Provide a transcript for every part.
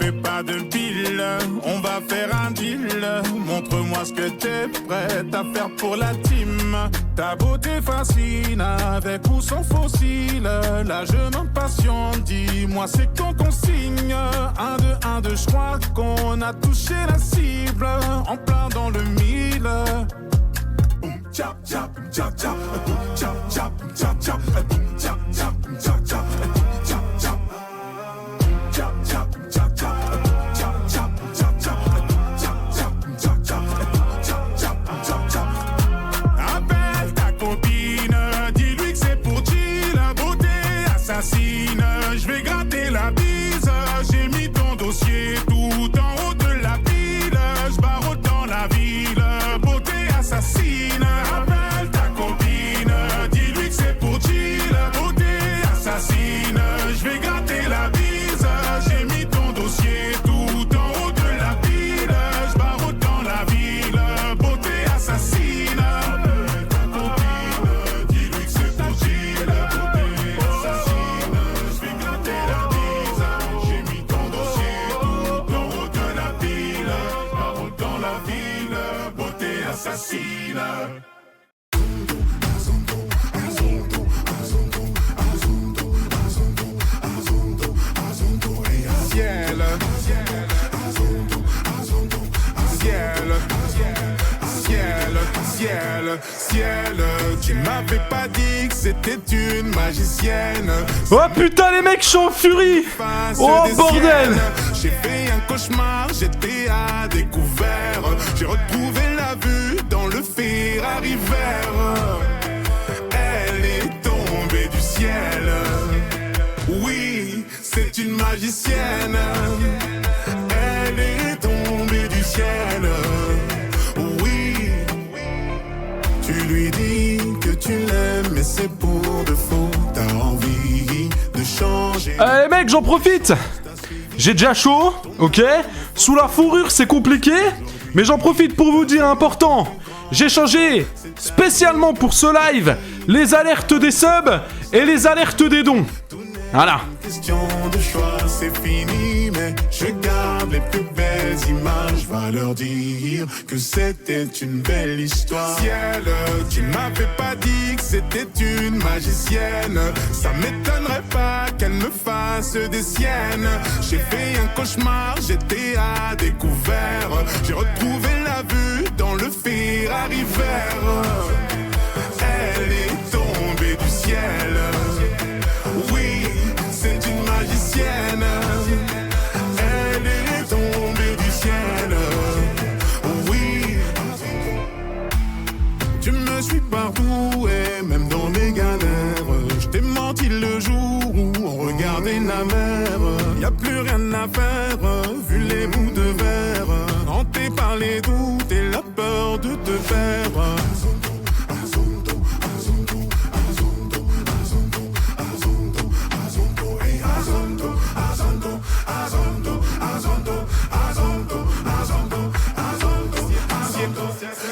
fais pas de pile, on va faire un deal. Montre-moi ce que t'es prête à faire pour la team. Ta beauté fascine, avec ou sans fossile. Là je m'impatiente, dis-moi c'est quand qu'on signe. 1, 2, 1, 2, je crois qu'on a touché la cible. En plein dans le mille. Chap, chap, chap, chap, chap, chap, chap, chap, chap, chap, chap, chap. Je vais gratter la bise, j'ai mis ton dossier tout en haut de la pile. Je barre dans la ville, beauté assassine. Appelle ta copine, dis-lui que c'est pour chill. Beauté assassine, je vais gratter la bise, j'ai mis ton dossier tout en haut de la pile. Je barre dans la ville, beauté assassine. Appelle ta copine, dis-lui que c'est pour chill. Beauté assassine. Assassine. Ciel, tu m'avais pas dit que c'était une magicienne. Oh putain les mecs, je suis en furie. Oh bordel. J'ai fait un cauchemar, j'étais à découvert. J'ai retrouvé la vue dans le Ferrari vert. Elle est tombée du ciel. Oui, c'est une magicienne. Elle est tombée du ciel. Tu lui dis que tu l'aimes, mais c'est pour de faux. T'as envie de changer. Allez mec, j'en profite. J'ai déjà chaud, ok. Sous la fourrure, c'est compliqué. Mais j'en profite pour vous dire important. J'ai changé spécialement pour ce live les alertes des subs et les alertes des dons. Voilà. Question de choix, c'est fini, mais je garde les plus belles images. Va leur dire que c'était une belle histoire. Ciel, tu m'avais pas dit que c'était une magicienne. Ça m'étonnerait pas qu'elle me fasse des siennes. J'ai fait un cauchemar, j'étais à découvert. J'ai retrouvé la vue dans le Ferrari vert. Elle est tombée du ciel. Oui, c'est une magicienne. Elle est tombée du ciel. Oui. Tu me suis partout et même dans mes galères. Je t'ai menti le jour où on regardait la mer. Y a plus rien à faire, vu les bouts de verre. Hanté par les doutes et la peur de te perdre.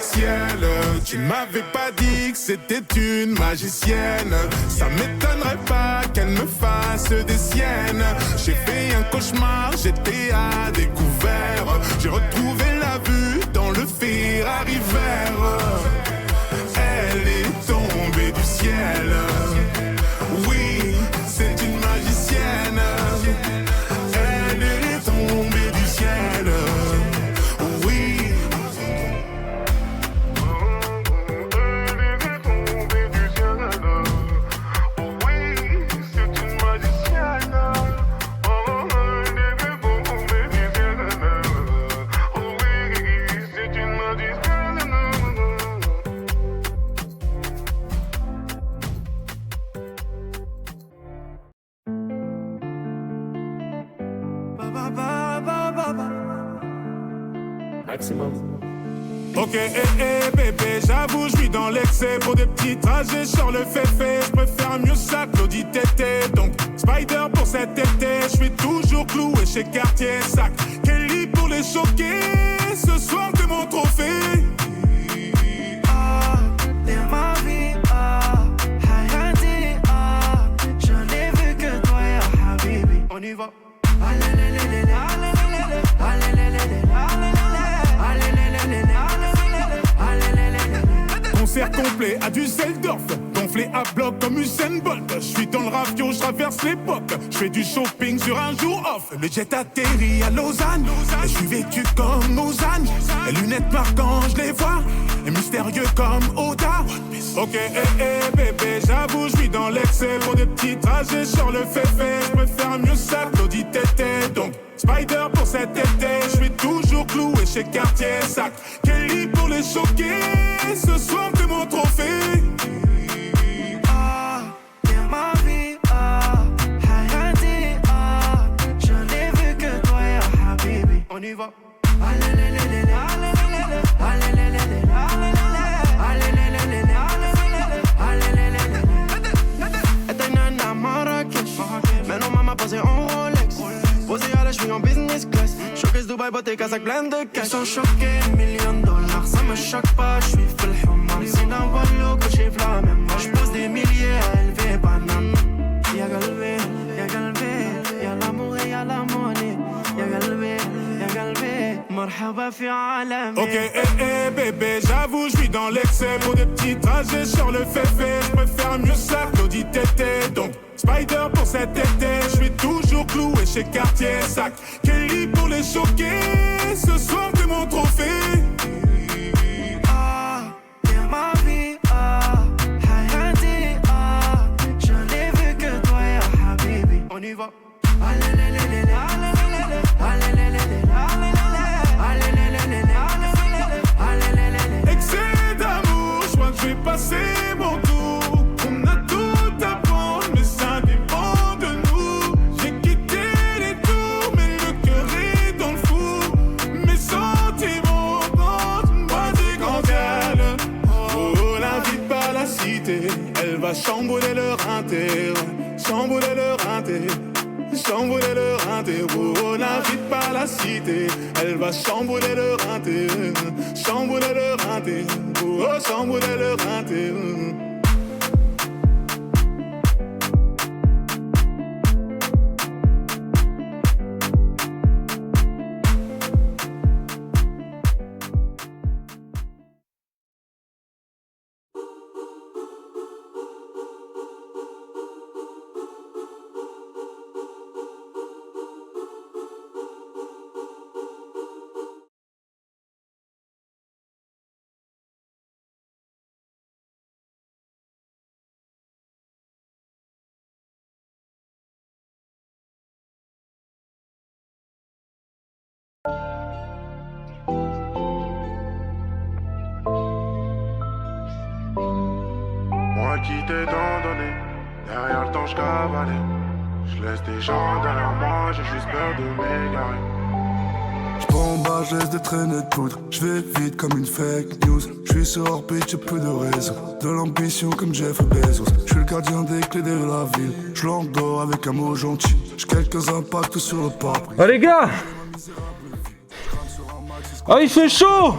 Ciel, tu m'avais pas dit que c'était une magicienne. Ça m'étonnerait pas qu'elle me fasse des siennes. J'ai fait un cauchemar, j'étais à découvert. J'ai retrouvé la vue dans le Ferrari vert. Elle est tombée du ciel. Oui, c'est une magicienne. Elle est tombée du ciel. Oui. Ok, bébé, j'avoue, je suis dans l'excès. Pour des petits trajets, sur le fait. Je préfère mieux ça que l'audit tété. Donc, Spider pour cet été. Je suis toujours cloué chez Cartier. Sac Kelly pour les choquer. Ce soir, t'es mon trophée. Ah, t'es ma vie. Ah, Hayati. Ah, je n'ai vu que toi, ya Habibi. On y va. Allez, allez, allez, allez. Düsseldorf, gonflé à bloc comme Usain Bolt. Je suis dans le ravio, je traverse l'époque. Je fais du shopping sur un jour off. Le jet atterrit à Lausanne. Et je suis vêtu comme Lausanne. Les lunettes marquantes, je les vois. Et mystérieux comme Oda. Ok, bébé, j'avoue, je suis dans l'excès. Pour des petits trajets sur le féfé. Je préfère mieux ça que l'audit tété. Donc, Spider pour cet été. Je suis toujours cloué chez Cartier. Sac Kelly pour les choquer. Ce soir, t'es mon trophée. Ah, t'es ma vie, ah, Hayati, ah, je n'ai vu que toi, ya Habibi. On y va. Allez, maintenant maman posée en Rolex. Posée à la cheville en business class. Showcase Dubaï, beauté, Kazakh, plein de cash. Ils sont choqués, $1 000 000, ça me choque pas, je suis full human. C'est un volo que j'ai la même. Je pose des milliers à élever banane. Y'a galvé, y'a l'amour et y'a la monnaie. Y'a galvé, marhaba fi alami. Ok, bébé, j'avoue, je suis dans l'excès. Pour des petits trajets sur le féfé. Je préfère mieux ça que l'audit tété. Donc, Spider pour cet été. Je suis toujours cloué chez Cartier. Sac Kelly pour les choquer. Ce soir, t'es mon trophée. Ah, t'es ma vie, ah, Hayati, ah, je n'ai vu que toi, ya Habibi. On y va. Excès d'amour, je crois que je vais passer mon tour. On a tout à prendre, mais ça dépend de nous. J'ai quitté les tours, mais le cœur est dans le four. Mes sentiments quand une boîte grandelle. Oh, l'invite par la cité, elle va chambouler leur inter. Chambouler leur inter. Chambouler leur inter, oh, l'invite par la cité. Elle va chambouler leur inter. Chambouler leur inter, oh, chambouler leur inter. Moi qui t'ai tant donné, derrière le temps je cavalais. Je laisse des gens derrière moi, j'ai juste peur de m'égarer. J'bombarde, je laisse des traînées de poudre. J'vais vite comme une fake news. J'suis sur orbite, j'ai plus de réseau. De l'ambition comme Jeff Bezos. J'suis le gardien des clés de la ville. J'l'endors avec un mot gentil. J'ai quelques impacts sur le pare-brise. Oh les gars! Oh il fait chaud!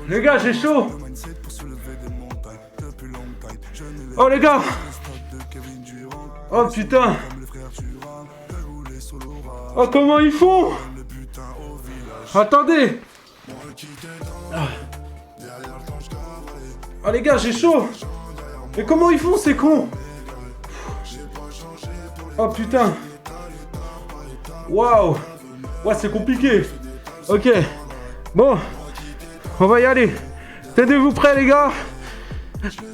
Les gars, j'ai chaud! Oh les gars! Oh putain! Oh comment ils font? Attendez! Oh les gars, j'ai chaud! Mais comment ils font ces cons? Oh putain! Waouh! Ouais, c'est compliqué! Ok! Bon! On va y aller! Tenez-vous prêts les gars!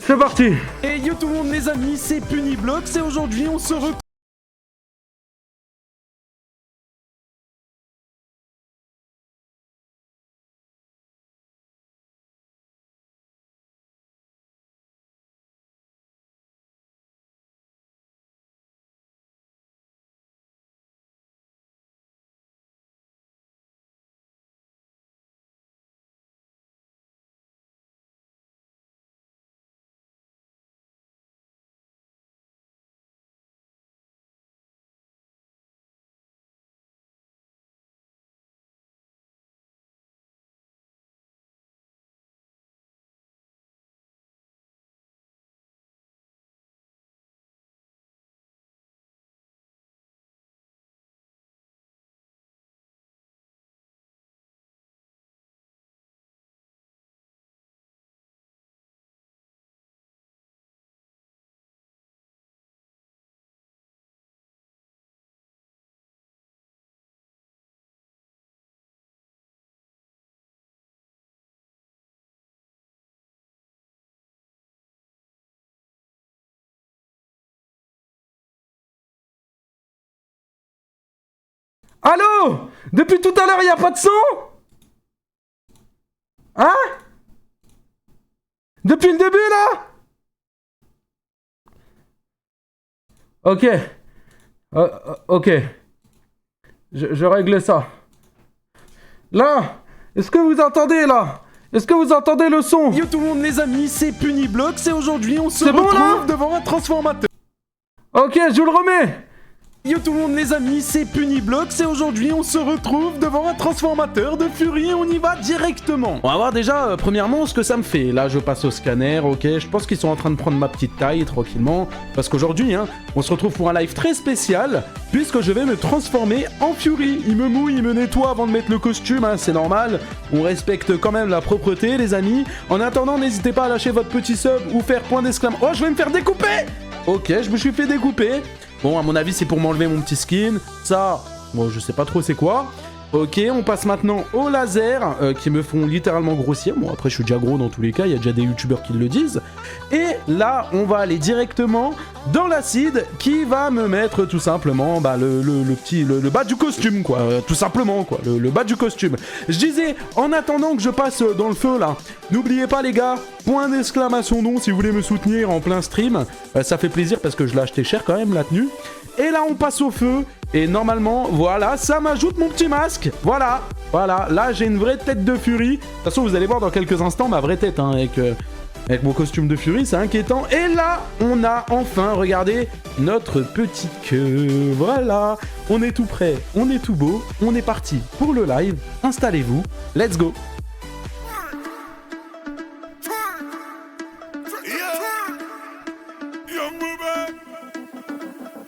C'est parti! Et yo tout le monde les amis, c'est Puniblox et aujourd'hui on se retrouve Allô? Depuis tout à l'heure, y a pas de son? Hein? Depuis le début, là? Ok. Ok. Je règle ça. Là! Est-ce que vous entendez, là? Est-ce que vous entendez le son? Yo tout le monde les amis, c'est Puniblox et aujourd'hui on se C'est bon, retrouve là devant un transformateur. Ok, je vous le remets. Yo tout le monde les amis, c'est Puniblox et aujourd'hui on se retrouve devant un transformateur de Fury et on y va directement. On va voir déjà premièrement ce que ça me fait. Là je passe au scanner, ok, je pense qu'ils sont en train de prendre ma petite taille tranquillement. Parce qu'aujourd'hui, hein, on se retrouve pour un live très spécial puisque je vais me transformer en Fury. Il me mouille, il me nettoie avant de mettre le costume, hein, c'est normal. On respecte quand même la propreté les amis. En attendant, n'hésitez pas à lâcher votre petit sub ou faire point d'exclamation. Oh, je vais me faire découper! Ok, je me suis fait découper. Bon, à mon avis, c'est pour m'enlever mon petit skin. Ça, bon, je sais pas trop c'est quoi. Ok, on passe maintenant au laser, qui me font littéralement grossir. Bon, après, je suis déjà gros dans tous les cas, il y a déjà des youtubeurs qui le disent. Et là, on va aller directement dans l'acide, qui va me mettre tout simplement bah, le bas du costume, quoi. Tout simplement, quoi. Le bas du costume. Je disais, en attendant que je passe dans le feu, là, n'oubliez pas, les gars, point d'exclamation non si vous voulez me soutenir en plein stream. Ça fait plaisir parce que je l'ai acheté cher quand même, la tenue. Et là, on passe au feu. Et normalement, voilà, ça m'ajoute mon petit masque. Voilà, voilà. Là, j'ai une vraie tête de Fury. De toute façon, vous allez voir dans quelques instants ma vraie tête, hein, avec mon costume de Fury, c'est inquiétant. Et là, on a enfin, regardez, notre petite queue. Voilà, on est tout prêt, on est tout beau. On est parti pour le live. Installez-vous, let's go.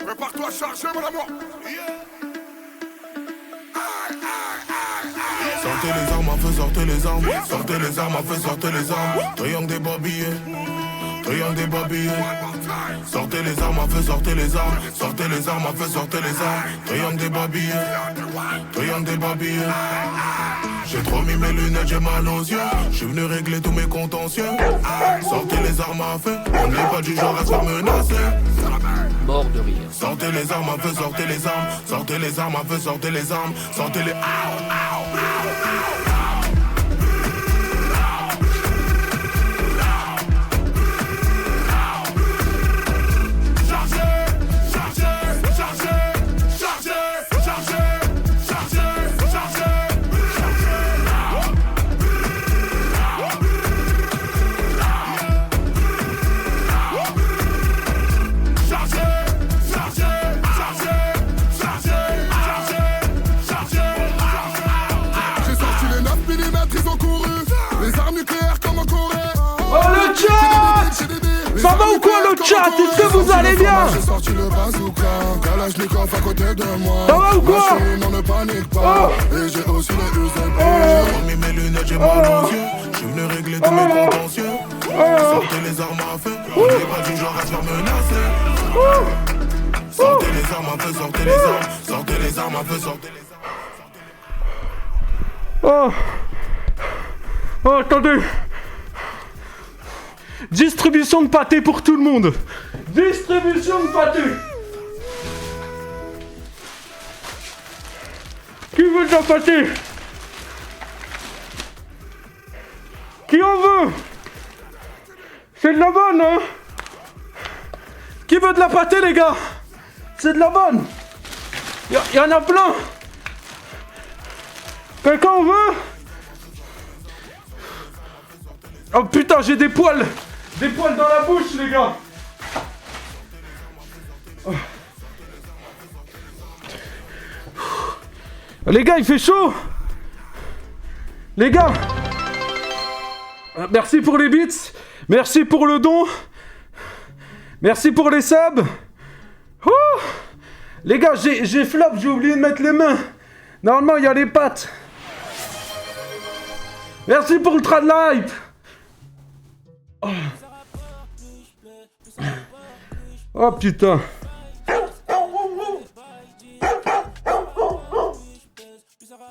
Prépare-toi à charger, mon amour. Sortez les armes à feu, sortez les armes. Sortez les armes à feu, sortez les armes. Triangle des babillés. Triangle des babillés. Sortez les armes à feu, sortez les armes. Sortez les armes à feu, sortez les armes. Triangle des babillés. Triangle des babillés. J'ai trop mis mes lunettes, j'ai mal aux yeux. Je suis venu régler tous mes contentieux. Sortez les armes à feu. On n'est pas du genre à se faire menacer. Mort de rire. Sortez les armes à feu, sortez les armes. Sortez les armes à feu, sortez les armes. Sortez les... Ça va ou quoi le chat? Est-ce que vous allez bien? Ça va ou quoi? J'ai mis mes lunettes, j'ai mal aux yeux. Je suis venu régler tous mes contentieux. Sortez les armes à feu. On n'est pas du genre à se faire menacer. Sortez les armes à feu, sortez les armes. Sortez les armes à feu, sortez les armes. Oh, attendez. Distribution de pâté pour tout le monde. Distribution de pâté. Qui veut de la pâté? Qui en veut? C'est de la bonne, hein? Qui veut de la pâté, les gars? C'est de la bonne. Y en a plein. Quelqu'un en veut? Oh putain, j'ai des poils. Des poils dans la bouche, les gars. Oh. Les gars, il fait chaud. Les gars. Merci pour les bits. Merci pour le don. Merci pour les subs. Oh. Les gars, j'ai flop, j'ai oublié de mettre les mains. Normalement, il y a les pattes. Merci pour le trad light. Oh. Oh putain.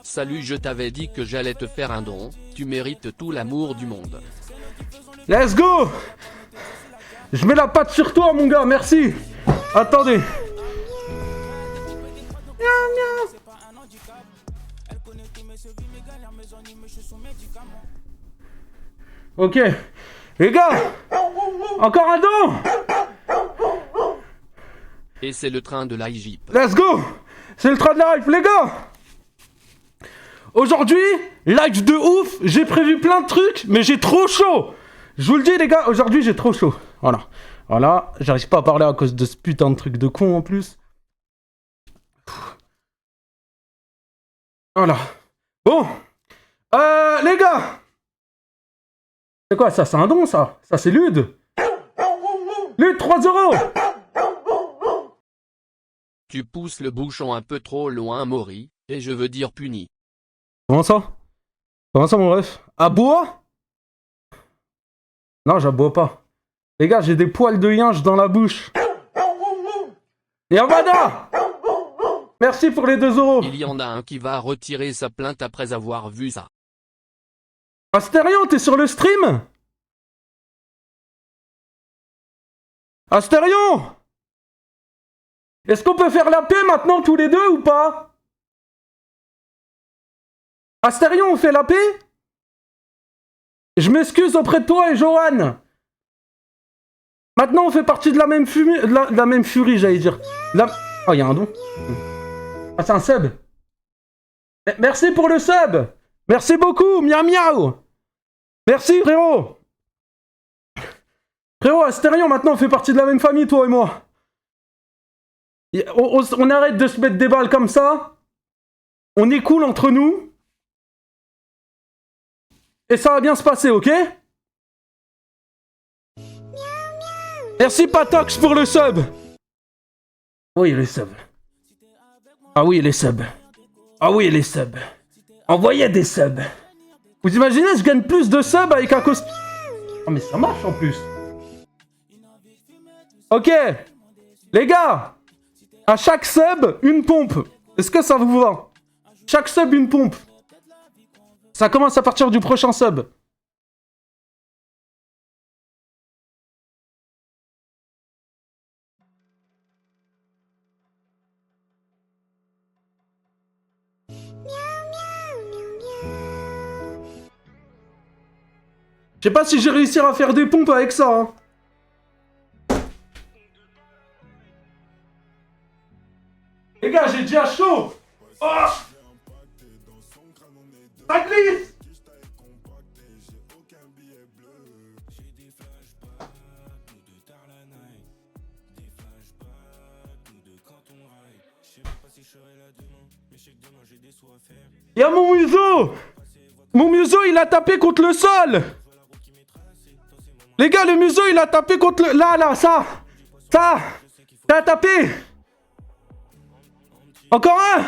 Salut, je t'avais dit que j'allais te faire un don. Tu mérites tout l'amour du monde. Let's go. Je mets la patte sur toi, mon gars, merci. Attendez. Ok. Les gars, encore un don. Et c'est le train de l'IJIP. Let's go. C'est le train de la life, les gars. Aujourd'hui, live de ouf. J'ai prévu plein de trucs, mais j'ai trop chaud. Je vous le dis, les gars, aujourd'hui, j'ai trop chaud. Voilà. Voilà, j'arrive pas à parler à cause de ce putain de truc de con en plus. Voilà. Bon. Les gars. C'est quoi ça? C'est un don, ça? Ça, c'est Lude. Lude, 3 €. Tu pousses le bouchon un peu trop loin, Maury, et je veux dire puni. Comment ça? Comment ça, mon ref? Aboie? Non, j'aboie pas. Les gars, j'ai des poils de yinche dans la bouche. Yamada! Merci pour les 2 €. Il y en a un qui va retirer sa plainte après avoir vu ça. Astérion, t'es sur le stream? Astérion! Est-ce qu'on peut faire la paix maintenant tous les deux ou pas? Astérion, on fait la paix? Je m'excuse auprès de toi et Johan. Maintenant, on fait partie de la même furie, de la même furie, j'allais dire. Oh, il y a un don. Ah, c'est un sub. Merci pour le sub. Merci beaucoup, miaou miaou. Merci, frérot. Frérot, Astérion, maintenant, on fait partie de la même famille, toi et moi. On arrête de se mettre des balles comme ça. On est cool entre nous. Et ça va bien se passer, ok? Merci Patox pour le sub. Oui, les subs. Ah oui, les subs. Ah oui, les subs. Envoyez des subs. Vous imaginez, je gagne plus de subs avec un costume. Oh, mais ça marche en plus. Ok. Les gars. À chaque sub, une pompe. Est-ce que ça vous va? Chaque sub, une pompe. Ça commence à partir du prochain sub. Je sais pas si j'ai réussi à faire des pompes avec ça. Hein. Les gars, j'ai déjà chaud. Oh, ça glisse. Y'a mon museau. Mon museau, il a tapé contre le sol. Les gars, le museau, il a tapé contre le... Là, ça. Ça. Ça a tapé. Encore un.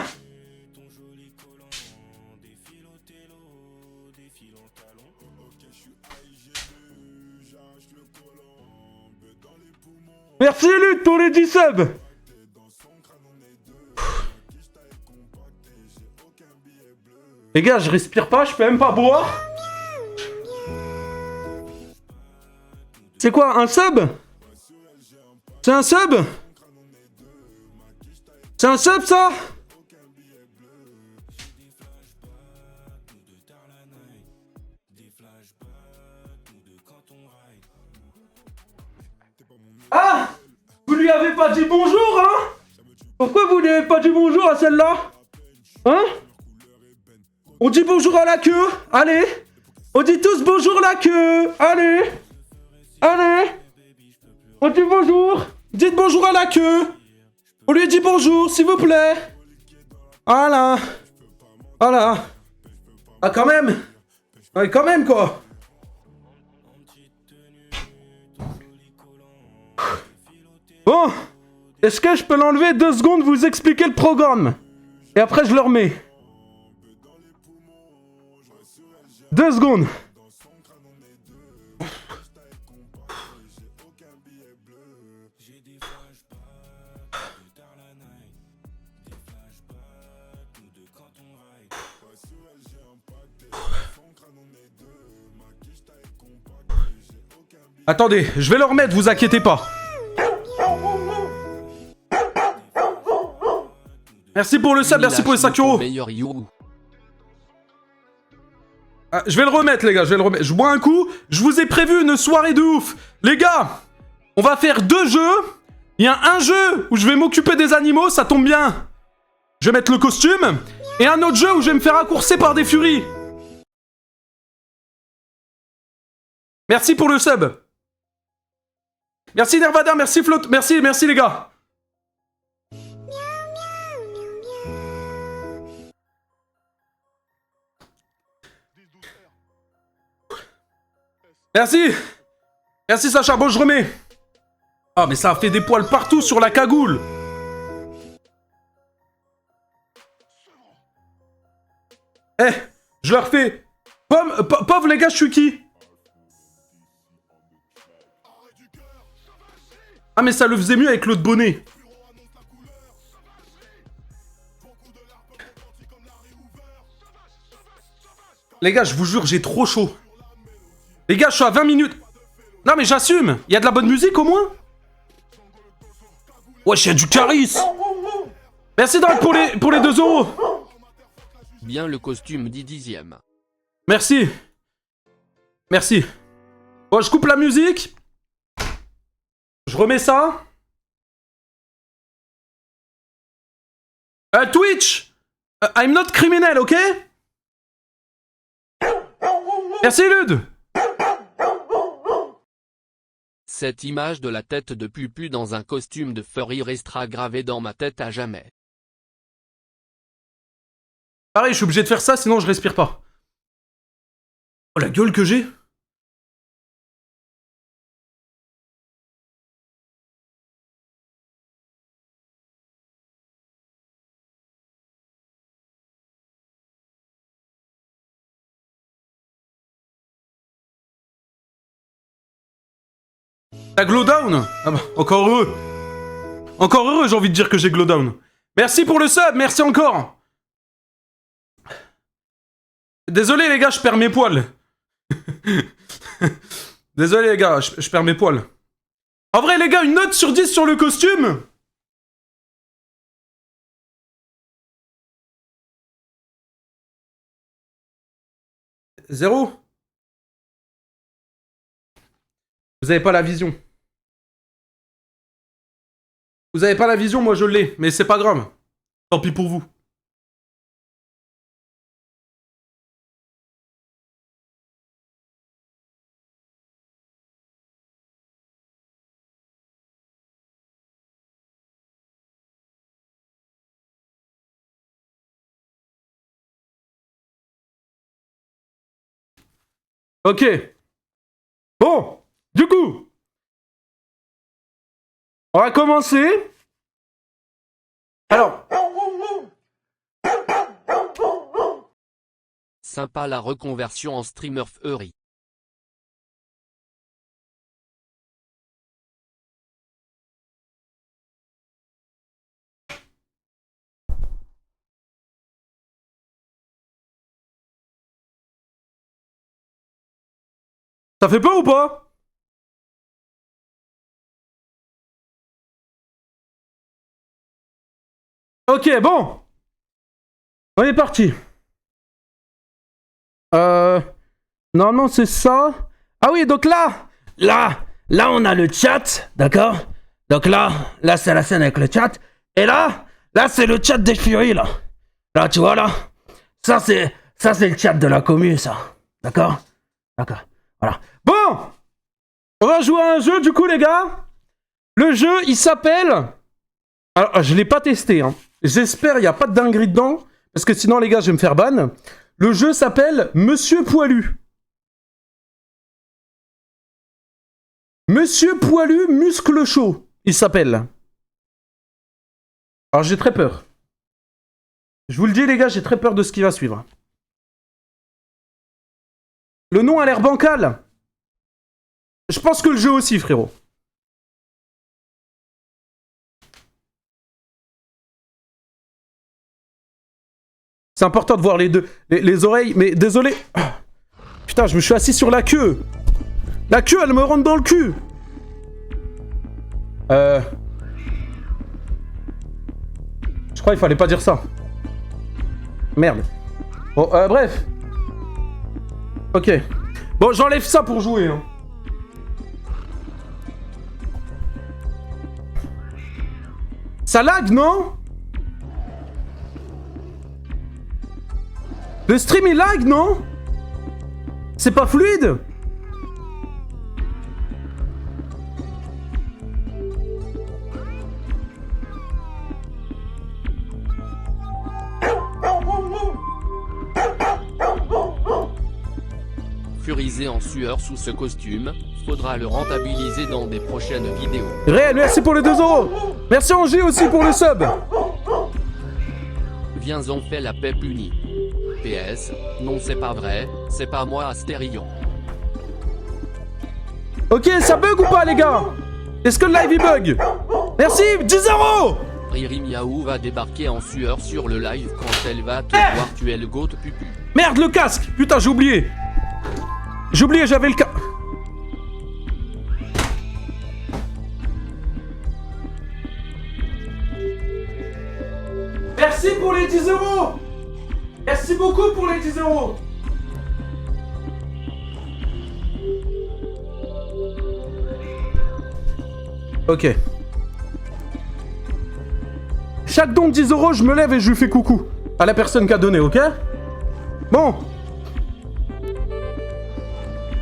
Merci Lutte pour les 10 subs. Les gars, je respire pas, je peux même pas boire. C'est quoi, un sub? C'est un sub? C'est un sub, ça? Ah! Vous lui avez pas dit bonjour, hein? Pourquoi vous lui avez pas dit bonjour à celle-là? Hein? On dit bonjour à la queue. Allez. On dit tous bonjour la queue. Allez. Allez. On dit bonjour. Dites bonjour à la queue. On lui dit bonjour, s'il vous plaît. Voilà. Voilà. Ah, quand même. Ouais, quand même, quoi. Bon. Est-ce que je peux l'enlever 2 secondes, vous expliquer le programme? Et après, je le remets. 2 secondes. Attendez, je vais le remettre, vous inquiétez pas. Merci pour le sub, merci pour les 5 euros. Meilleur you. Ah, je vais le remettre, les gars, je vais le remettre. Je bois un coup. Je vous ai prévu une soirée de ouf. Les gars, on va faire 2 jeux. Il y a un jeu où je vais m'occuper des animaux, ça tombe bien. Je vais mettre le costume. Et un autre jeu où je vais me faire raccourcer par des furies. Merci pour le sub. Merci Nervada, merci Flotte, merci les gars. Merci. Merci Sacha, bon je remets. Ah mais ça a fait des poils partout sur la cagoule. Eh, je leur fais. Pauvre les gars, je suis qui? Ah mais ça le faisait mieux avec l'autre bonnet. Les gars, je vous jure, j'ai trop chaud. Les gars, je suis à 20 minutes. Non mais j'assume. Il y a de la bonne musique au moins. Wesh, il y a du charisme. Merci Drake pour les 2 euros. Bien le costume 10e. Merci. Merci. Bon, je coupe la musique. Je remets ça. Twitch. I'm not criminel, ok? Merci Lude. Cette image de la tête de Pupu dans un costume de furry restera gravée dans ma tête à jamais. Pareil, je suis obligé de faire ça, sinon je respire pas. Oh, la gueule que j'ai. T'as glow down? Ah bah, encore heureux. Encore heureux, j'ai envie de dire que j'ai glow down. Merci pour le sub, merci encore. Désolé les gars, je perds mes poils. Désolé les gars, je perds mes poils. En vrai les gars, une note sur 10 sur le costume. Zéro. Vous avez pas la vision. Vous avez pas la vision, moi je l'ai, mais c'est pas grave. Tant pis pour vous. Ok. Bon, du coup, on va commencer. Alors. Sympa la reconversion en streamer furry. Ça fait peur ou pas? Ok, bon. On est parti. Normalement, c'est ça. Ah oui, donc là, on a le chat, d'accord? Donc là, c'est la scène avec le chat. Et là, c'est le chat des Fury, là. Là, tu vois, là. Ça, c'est le chat de la commu, ça. D'accord? D'accord. Voilà. Bon! On va jouer à un jeu, du coup, les gars. Le jeu, il s'appelle... Alors, je l'ai pas testé, hein. J'espère il n'y a pas de dinguerie dedans, parce que sinon, les gars, je vais me faire ban. Le jeu s'appelle Monsieur Poilu. Monsieur Poilu, muscle chaud, il s'appelle. Alors, j'ai très peur. Je vous le dis, les gars, j'ai très peur de ce qui va suivre. Le nom a l'air bancal. Je pense que le jeu aussi, frérot. C'est important de voir les deux, les oreilles, mais désolé. Putain, je me suis assis sur la queue. La queue, elle me rentre dans le cul. Je crois qu'il fallait pas dire ça. Merde. Bon, bref. Ok. Bon, j'enlève ça pour jouer. Hein. Ça lag, non? Le stream il lag, non? C'est pas fluide? Furisé en sueur sous ce costume, faudra le rentabiliser dans des prochaines vidéos. Réel, merci pour les 2 €. Merci Angie aussi pour le sub. Viens on fait la paix punie. PS, non c'est pas vrai, c'est pas moi Astérion. Ok, ça bug ou pas les gars? Est-ce que le live il bug? Merci, 10 €. Riri Miaou va débarquer en sueur sur le live quand elle va te voir tuer le goat pupu. Merde, le casque. Putain, j'ai oublié. J'ai oublié, j'avais le casque. Merci pour les 10 €. Merci beaucoup pour les 10 €. Ok. Chaque don de 10 €, je me lève et je lui fais coucou. À la personne qui a donné, ok? Bon.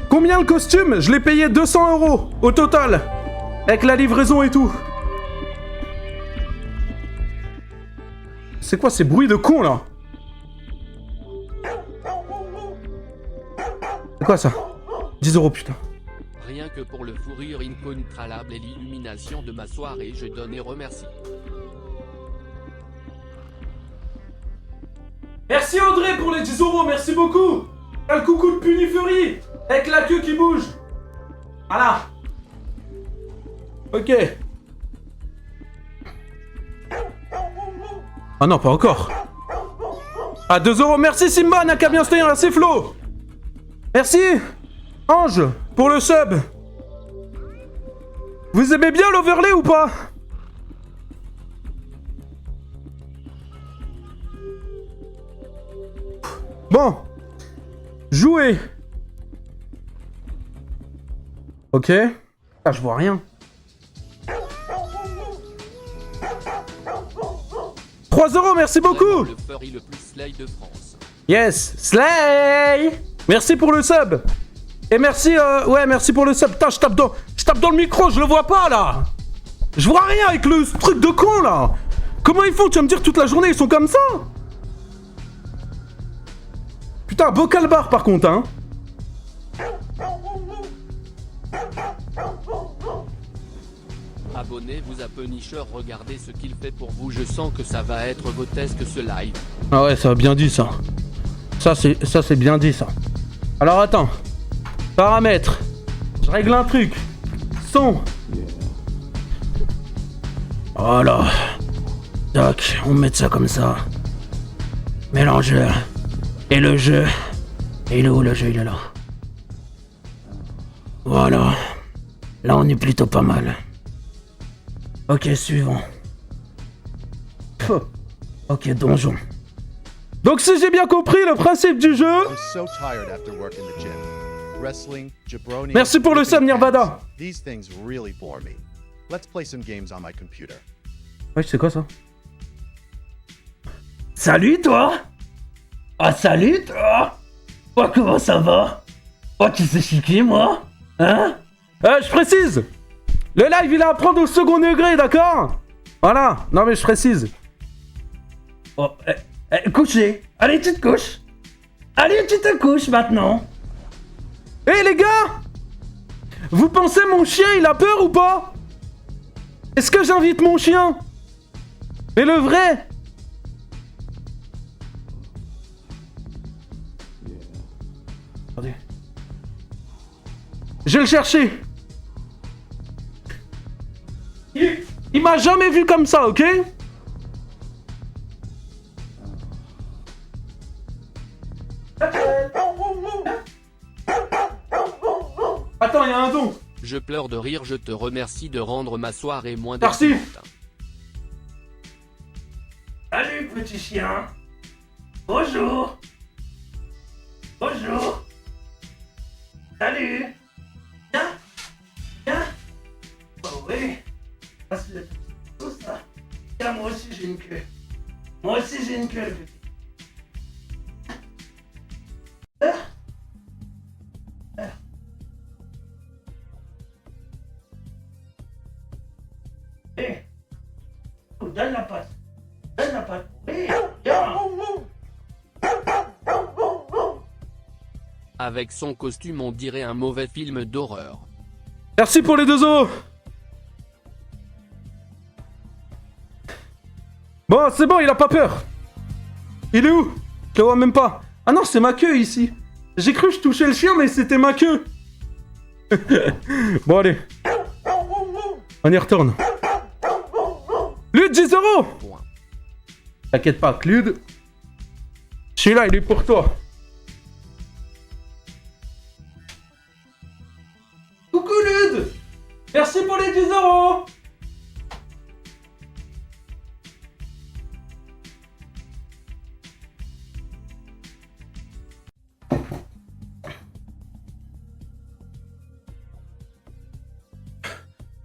Combien le costume? Je l'ai payé 200 € au total. Avec la livraison et tout. C'est quoi ces bruits de con là? C'est quoi ça? 10 € putain. Rien que pour le fou rire incontrôlable et l'illumination de ma soirée, je donne et remercie. Merci Audrey pour les 10 €, merci beaucoup. T'as le coucou de Punifury avec la queue qui bouge. Voilà. Ok. Ah non, pas encore. Ah, 2 €, merci Simba, Naka bien stein, merci Flo. Merci Ange pour le sub. Vous aimez bien l'overlay ou pas? Bon. Jouer. Ok. Ah, je vois rien. 3 €, merci beaucoup. Le furry le plus slay de France. Yes, Slay. Merci pour le sub. Et merci, ouais, merci pour le sub. Putain, je tape dans le micro, je le vois pas, là. Je vois rien avec le truc de con, là. Comment ils font? Tu vas me dire toute la journée, ils sont comme ça? Putain, beau calbar, par contre, hein. Abonnez-vous à Punisher, regardez ce qu'il fait pour vous, je sens que ça va être grotesque ce live. Ah ouais, ça a bien dit, ça. Ça, c'est bien dit, ça. Alors, attends. Paramètres. Je règle un truc. Son. Voilà. Tac, on met ça comme ça. Mélangeur. Et le jeu. Et il est où le jeu? Il est là. Voilà. Là, on est plutôt pas mal. Ok, suivant. Ok, donjon. Donc si j'ai bien compris le principe du jeu... Merci pour le sub, Nirvana. Ouais, c'est quoi ça? Salut toi. Ah salut toi. Oh comment ça va? Oh tu sais chiquer moi? Hein? Je précise. Le live il est à prendre au second degré, d'accord? Voilà, non mais je précise. Oh, coucher. Allez tu te couches. Allez tu te couches maintenant. Eh les gars, vous pensez mon chien il a peur ou pas? Est-ce que j'invite mon chien? Mais le vrai. Attendez. Je vais le chercher. Il m'a jamais vu comme ça, ok? Attends, il y a un don. Je pleure de rire, je te remercie de rendre ma soirée moins Merci. déprimante. petit chien. Bonjour. Bonjour. Salut. Viens. Viens. Oh oui. Ah, c'est le petit tout ça. Tiens, moi aussi j'ai une queue. Moi aussi j'ai une queue, le petit. Donne la patte. Donne la patte. Oui, viens. Avec son costume on dirait un mauvais film d'horreur. Merci pour les 2 os. Bon, c'est bon, il a pas peur. Il est où? Je le vois même pas. Ah non, c'est ma queue ici. J'ai cru que je touchais le chien, mais c'était ma queue. Bon, allez. On y retourne. Lude, 10 €. T'inquiète pas, Lude. Celui-là, il est pour toi. Coucou, Lude. Merci pour les 10 €.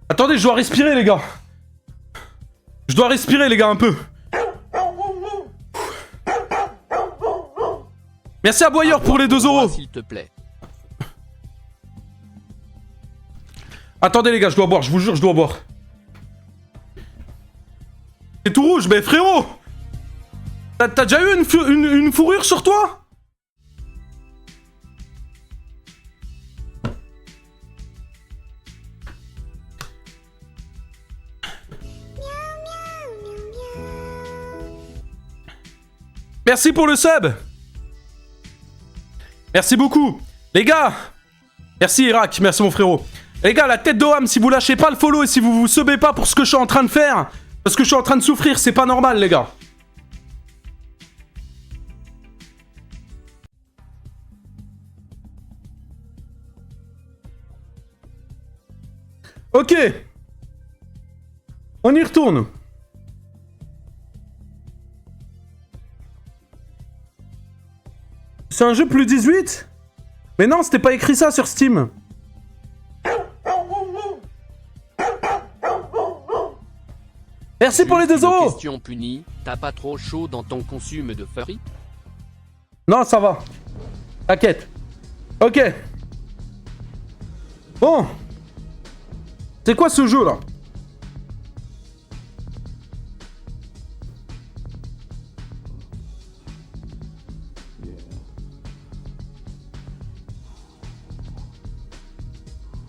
Attendez, je dois respirer, les gars. Je dois respirer, les gars, un peu. Merci à Boyer pour les 2 €. S'il te plaît. Attendez, les gars, je dois boire, je vous jure, je dois boire. C'est tout rouge, mais frérot! T'as déjà eu une fourrure sur toi? Merci pour le sub. Merci beaucoup. Les gars. Merci Irak, merci mon frérot. Les gars, la tête d'Oham, si vous lâchez pas le follow et si vous vous subez pas pour ce que je suis en train de faire, parce que je suis en train de souffrir, c'est pas normal les gars. Ok. On y retourne. C'est un jeu plus 18? Mais non, c'était pas écrit ça sur Steam. Merci pour les 2 €. Question punie, t'as pas trop chaud dans ton costume de furry? Non, ça va. T'inquiète. Ok. Bon. C'est quoi ce jeu là?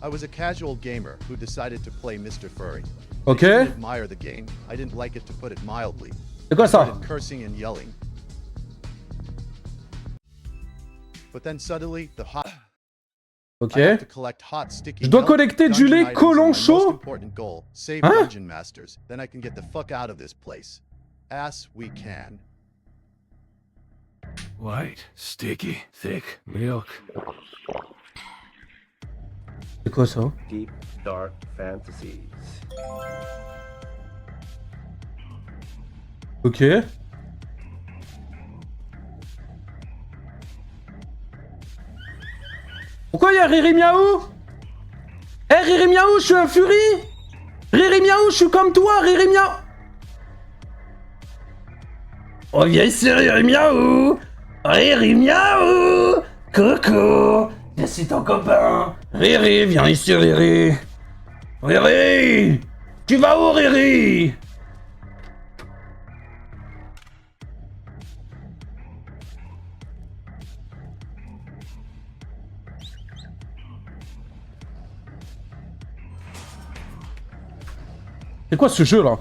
I was a casual gamer who decided to play Mr. Furry. Ok. I didn't admire the game. I didn't like it, to put it mildly. C'est quoi I ça? started cursing and yelling. But then suddenly, the hot... Ok. I have to collect hot, sticky Je dois milk, collecter du dungeon lait items, collant and my most chaud? important goal, save Hein? Dungeon Masters. Then I can get the fuck out of this place. As we can. White, sticky, thick milk. C'est quoi ça? Deep Dark Fantasies. Ok. Pourquoi il y a Riri Miaou? Eh Riri Miaou, je suis un furie. Riri Miaou, je suis comme toi, Riri Miaou. Oh viens ici Riri Miaou. Riri Miaou. Coucou. Je suis ton copain. Riri, viens ici Riri. Riri. Tu vas où Riri? C'est quoi ce jeu là?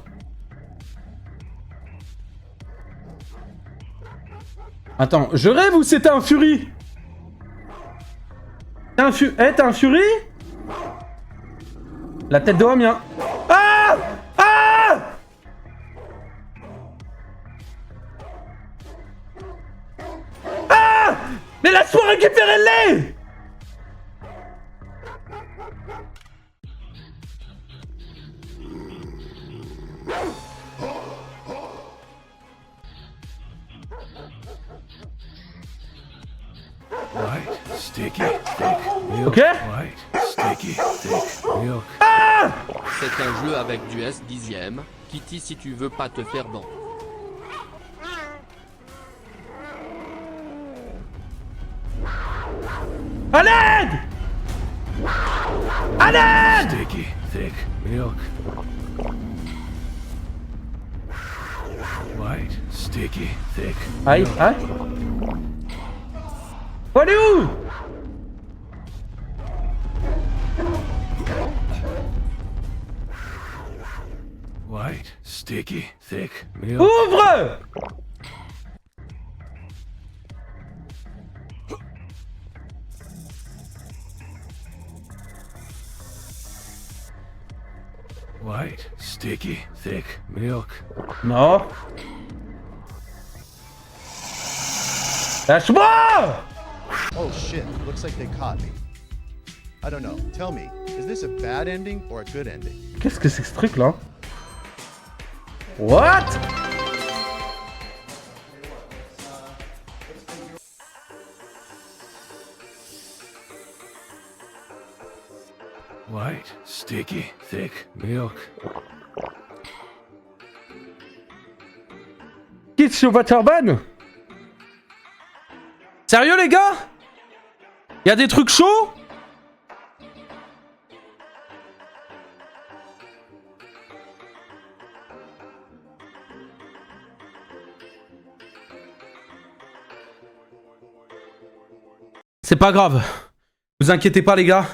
Attends, je rêve ou c'était un Fury? T'es un t'es un Fury? La tête de Hamien. Ah! Ah! Ah! Mais laisse-moi récupérer le lait! Ok? White, sticky, thick, milk. C'est un jeu avec du S10ème, Kitty si tu veux pas te faire ban. À l'aide! À l'aide! Sticky, thick, milk. White, sticky, thick. Aïe, aïe. Oh, elle est où? White, sticky, thick, milk. Ouvre! White, sticky, thick, milk. Non. Lâche-moi! Oh shit, looks like they caught me. I don't know. Tell me, is this a bad ending or a good ending? Qu'est-ce que c'est que ce truc là? What? White, sticky, thick, milk. Quitte sur Waterban? Sérieux les gars? Y'a des trucs chauds? C'est pas grave. Vous inquiétez pas les gars.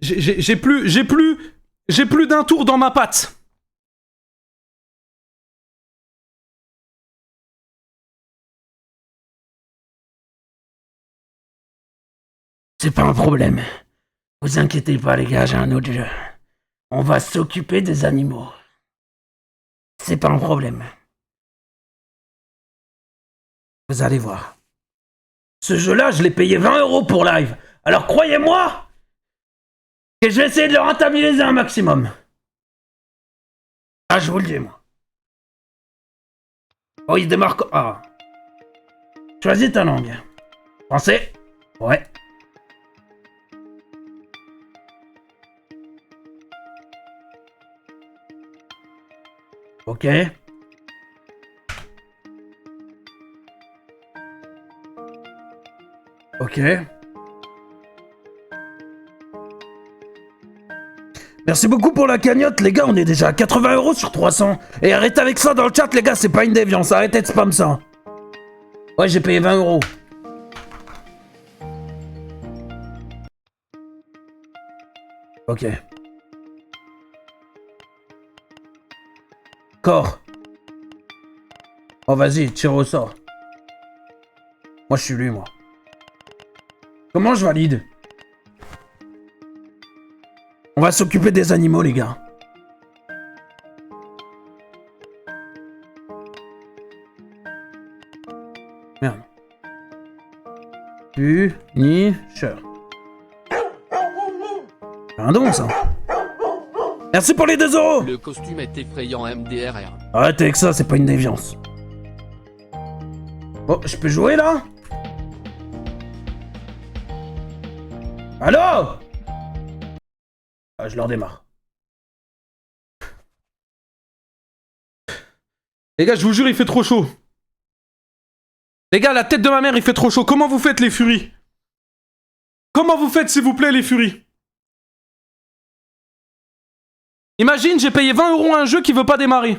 J'ai plus d'un tour dans ma patte. C'est pas un problème. Vous inquiétez pas les gars, j'ai un autre jeu. On va s'occuper des animaux. C'est pas un problème. Vous allez voir. Ce jeu-là, je l'ai payé 20 € pour live. Alors croyez-moi que je vais essayer de le rentabiliser un maximum. Ah, je vous le dis, moi. Oh, il démarre... Ah. Choisis ta langue. Français? Ouais. Ok. Ok. Merci beaucoup pour la cagnotte, les gars, on est déjà à 80 € sur 300. Et arrêtez avec ça dans le chat, les gars, c'est pas une déviance, arrêtez de spam ça. Ouais, j'ai payé 20 €. Ok. Corps. Oh, vas-y, tire au sort. Moi, je suis lui, moi. Comment je valide? On va s'occuper des animaux, les gars. Merde. Punisher. Un don, ça. Merci pour les 2 €. Le costume est effrayant MDRR. Arrêtez avec ça, c'est pas une déviance. Bon, je peux jouer, là? Allô? Ah, je leur démarre. Les gars, je vous jure, il fait trop chaud. Les gars, la tête de ma mère, il fait trop chaud. Comment vous faites, les furies? Comment vous faites, s'il vous plaît, les furies? Imagine, j'ai payé 20 € à un jeu qui veut pas démarrer.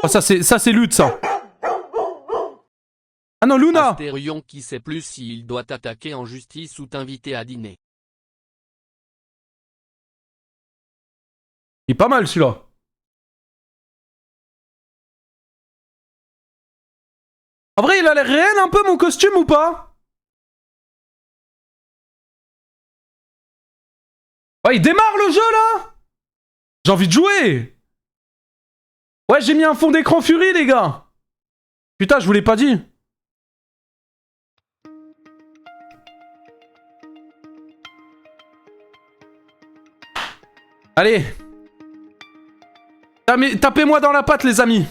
Oh, ça c'est lutte, ça. Ah non, Luna! Astérion qui sait plus s'il doit t'attaquer en justice ou t'inviter à dîner. Il est pas mal, celui-là. En vrai, il a l'air réel un peu, mon costume, ou pas? Oh, il démarre le jeu, là! J'ai envie de jouer! Ouais, j'ai mis un fond d'écran Fury, les gars! Putain, je vous l'ai pas dit. Allez! Tapez-moi dans la patte, les amis!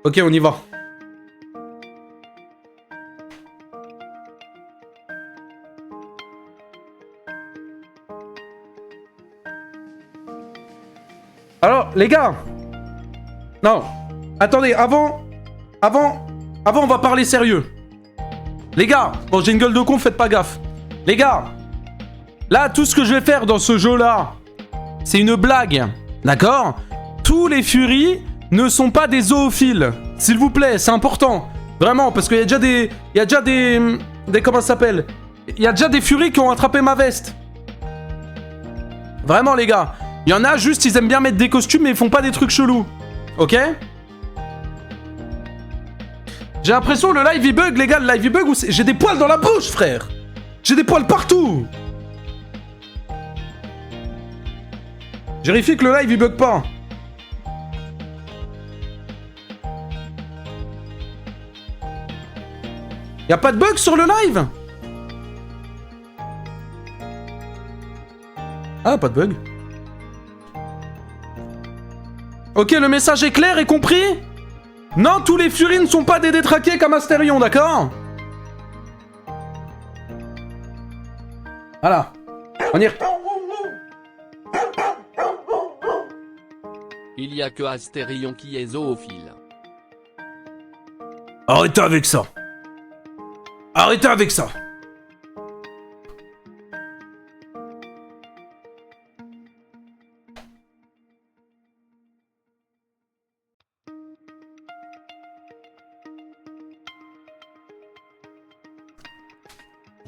Ok, on y va. Alors, les gars. Non. Attendez, avant, on va parler sérieux. Les gars, bon, j'ai une gueule de con, faites pas gaffe. Les gars, là, tout ce que je vais faire dans ce jeu-là, c'est une blague, d'accord? Tous les Furies ne sont pas des zoophiles. S'il vous plaît, c'est important. Vraiment, parce qu'il y a déjà des... Il y a déjà des comment ça s'appelle? Il y a déjà des Furies qui ont attrapé ma veste. Vraiment, les gars. Il y en a juste, ils aiment bien mettre des costumes, mais ils font pas des trucs chelous. Ok? J'ai l'impression le live il bug, les gars. Le live il bug ou j'ai des poils dans la bouche, frère. J'ai des poils partout. Je vérifie que le live il bug pas. Y'a pas de bug sur le live? Ah, pas de bug. Ok, le message est clair et compris? Non, tous les Furies ne sont pas des détraqués comme Astérion, d'accord? Voilà. On y... Il y a que Astérion qui est zoophile. Arrêtez avec ça. Arrêtez avec ça.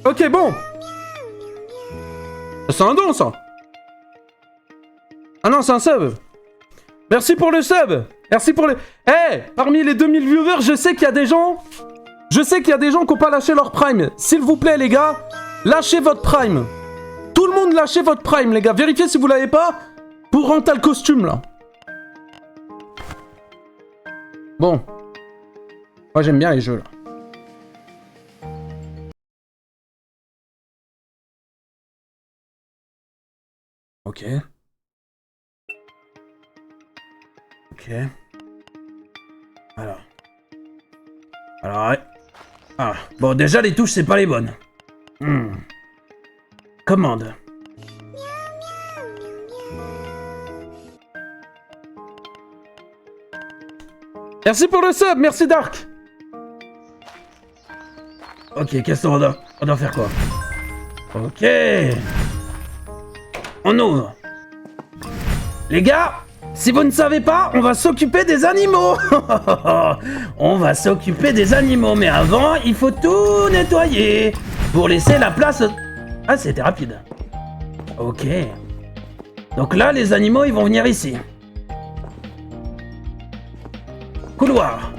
Ok, bon. C'est un don, ça. Ah non, c'est un sub. Merci pour le sub. Merci pour le... Eh, parmi les 2000 viewers, je sais qu'il y a des gens... Je sais qu'il y a des gens qui n'ont pas lâché leur prime. S'il vous plaît, les gars, lâchez votre prime. Tout le monde lâchez votre prime, les gars. Vérifiez si vous l'avez pas pour rentrer le costume, là. Bon. Moi, j'aime bien les jeux, là. Ok. Ok. Alors. Ouais. Ah. Bon, déjà, les touches, c'est pas les bonnes. Commande. Merci pour le sub, merci Dark. Ok, qu'est-ce qu'on doit... On doit faire quoi? Ok. On ouvre. Les gars, si vous ne savez pas, on va s'occuper des animaux. On va s'occuper des animaux, mais avant, il faut tout nettoyer pour laisser la place... Ah, c'était rapide. Ok. Donc là, les animaux, ils vont venir ici. Couloir.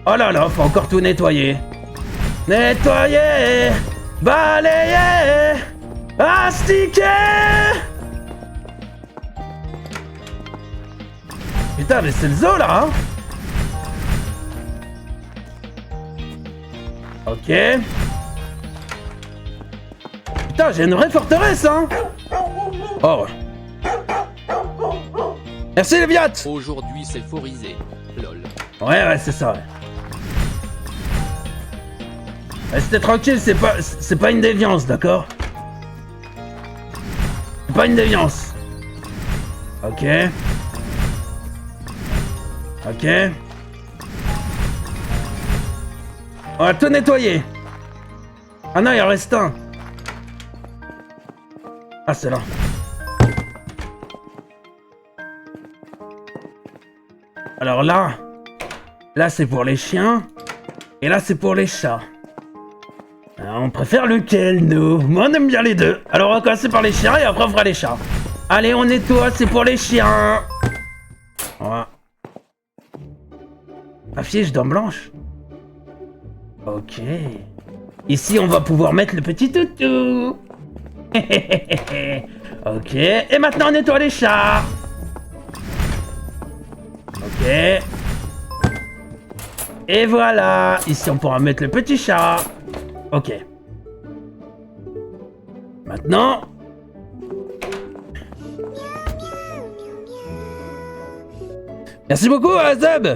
Oh là là, faut encore tout nettoyer. Nettoyer, balayer, astiquer. Putain, mais c'est le zoo, là, hein. Ok. Putain, j'ai une vraie forteresse, hein. Oh. Merci, Léviat. Aujourd'hui, c'est forisé. Lol. Ouais, c'est ça, ouais. Restez tranquille, c'est pas une déviance, d'accord? C'est pas une déviance. Ok. Ok. On va tout nettoyer. Ah non, il en reste un. Ah, c'est là. Alors là... Là, c'est pour les chiens. Et là, c'est pour les chats. Alors, on préfère lequel, nous? Moi, on aime bien les deux. Alors, on va commencer par les chiens et après, on fera les chats. Allez, on nettoie, c'est pour les chiens. Voilà. Affiche dents blanches. Ok. Ici, on va pouvoir mettre le petit toutou. Ok. Et maintenant, on nettoie les chats. Ok. Et voilà. Ici, on pourra mettre le petit chat. Ok. Maintenant... Merci beaucoup, Zeb.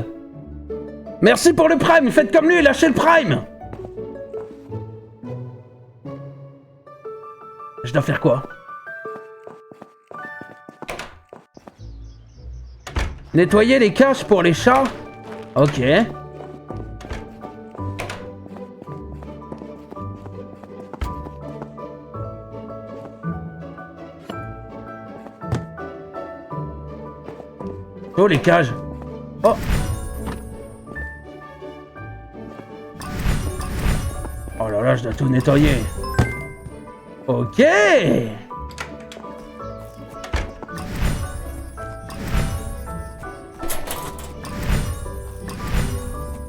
Merci pour le prime, faites comme lui, lâchez le prime. Je dois faire quoi? Nettoyer les cages pour les chats? Ok. Oh, les cages. Oh. Oh là là, je dois tout nettoyer. Ok.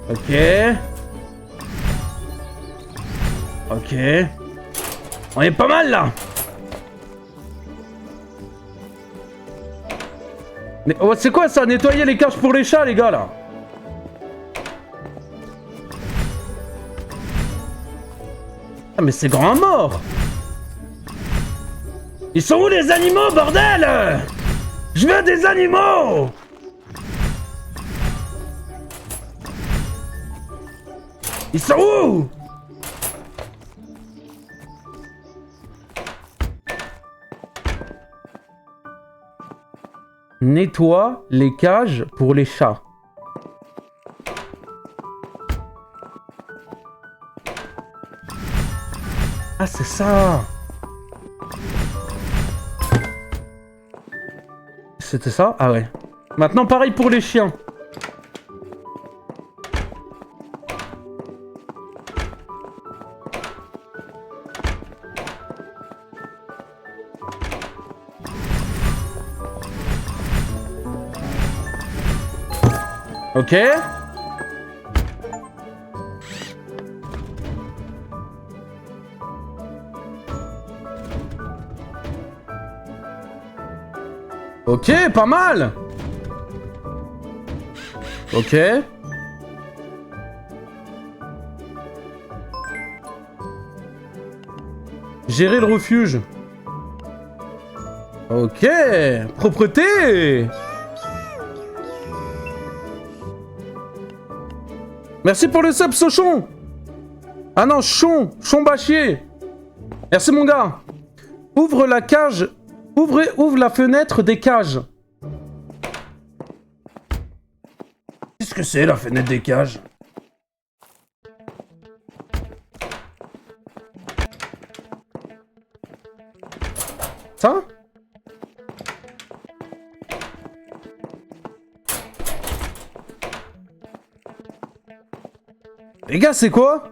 Ok. Ok. On est pas mal là. Mais oh, c'est quoi ça? Nettoyer les cages pour les chats, les gars, là? Ah, mais c'est grand à mort! Ils sont où les animaux, bordel? Je veux des animaux! Ils sont où? Nettoie les cages pour les chats. Ah, c'est ça. C'était ça? Ah ouais. Maintenant, pareil pour les chiens. Ok. Ok, pas mal. Ok. Gérer le refuge. Ok. Propreté. Merci pour le sub, Sochon. Ah non, Chon Bachier. Merci, mon gars. Ouvre la cage. Ouvre la fenêtre des cages. Qu'est-ce que c'est, la fenêtre des cages? Ça? Les gars, c'est quoi?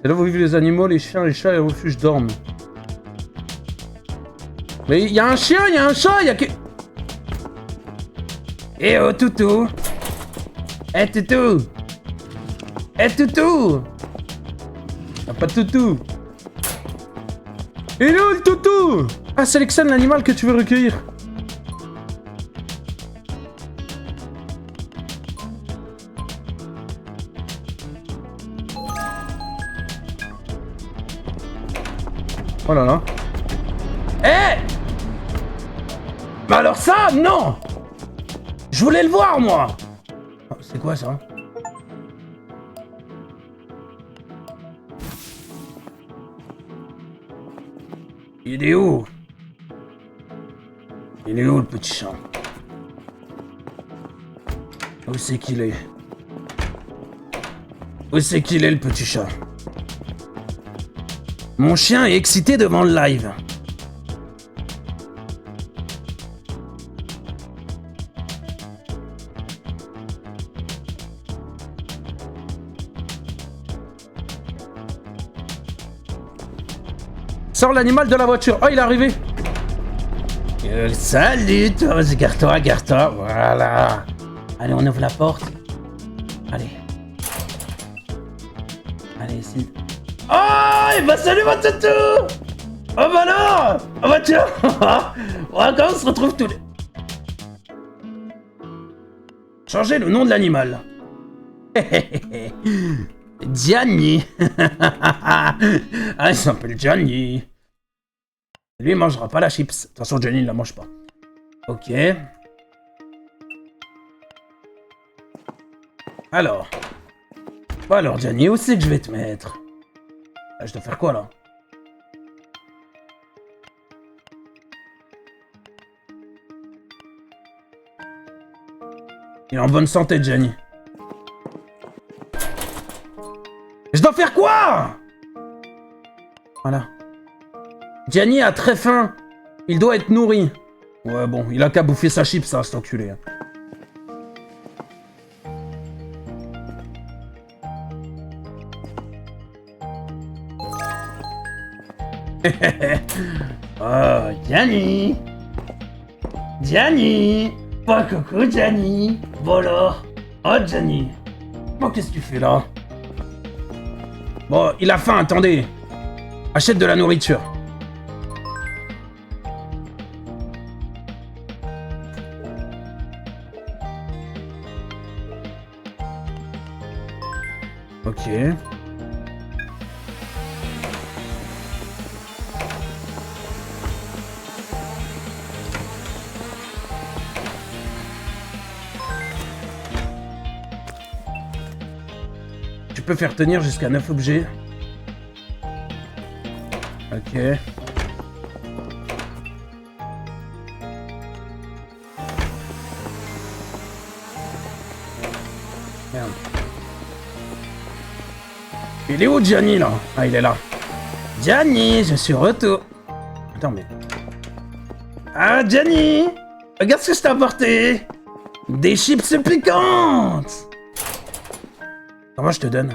C'est là où vivent les animaux, les chiens, les chats et les refuges dorment. Mais il y a un chien, il y a un chat, il y a que... Eh oh, toutou! Eh, toutou! Eh, toutou! Y'a pas de toutou! Il est où le toutou? Ah, sélectionne l'animal que tu veux recueillir. Oh là là. Eh! Mais alors ça, non! Je voulais le voir, moi! Oh, c'est quoi ça? Il est où? Il est où, le petit chat? Où c'est qu'il est? Où c'est qu'il est, le petit chat? Mon chien est excité devant le live. Sors l'animal de la voiture. Oh, il est arrivé. Salut, toi. Vas-y, garde-toi, garde-toi. Voilà. Allez, on ouvre la porte. Allez. Allez, ici. Oh, bah salut, mon toutou. Oh, bah alors. Oh, bah tiens. Oh, quand on se retrouve tous les... Changer le nom de l'animal. Gianni. Ah, il s'appelle Gianni. Lui, il mangera pas la chips. De toute façon, Gianni, il la mange pas. Ok. Alors. Bon alors, Gianni, où c'est que je vais te mettre? Là, je dois faire quoi, là? Il est en bonne santé, Gianni. Je dois faire quoi? Voilà. Gianni a très faim. Il doit être nourri. Ouais, bon, il a qu'à bouffer sa chips, ça, cet enculé. Hein. Oh, Gianni. Gianni. Oh, coucou, Gianni. Bon alors. Oh, Gianni. Bon, qu'est-ce que tu fais là? Bon, il a faim, attendez. Achète de la nourriture. Ok. Tu peux faire tenir jusqu'à 9 objets. Ok. Merde. Il est où Gianni là? Ah, il est là. Gianni, je suis retour. Attends, mais... Ah, Gianni! Regarde ce que je t'ai apporté! Des chips piquantes! Comment je te donne?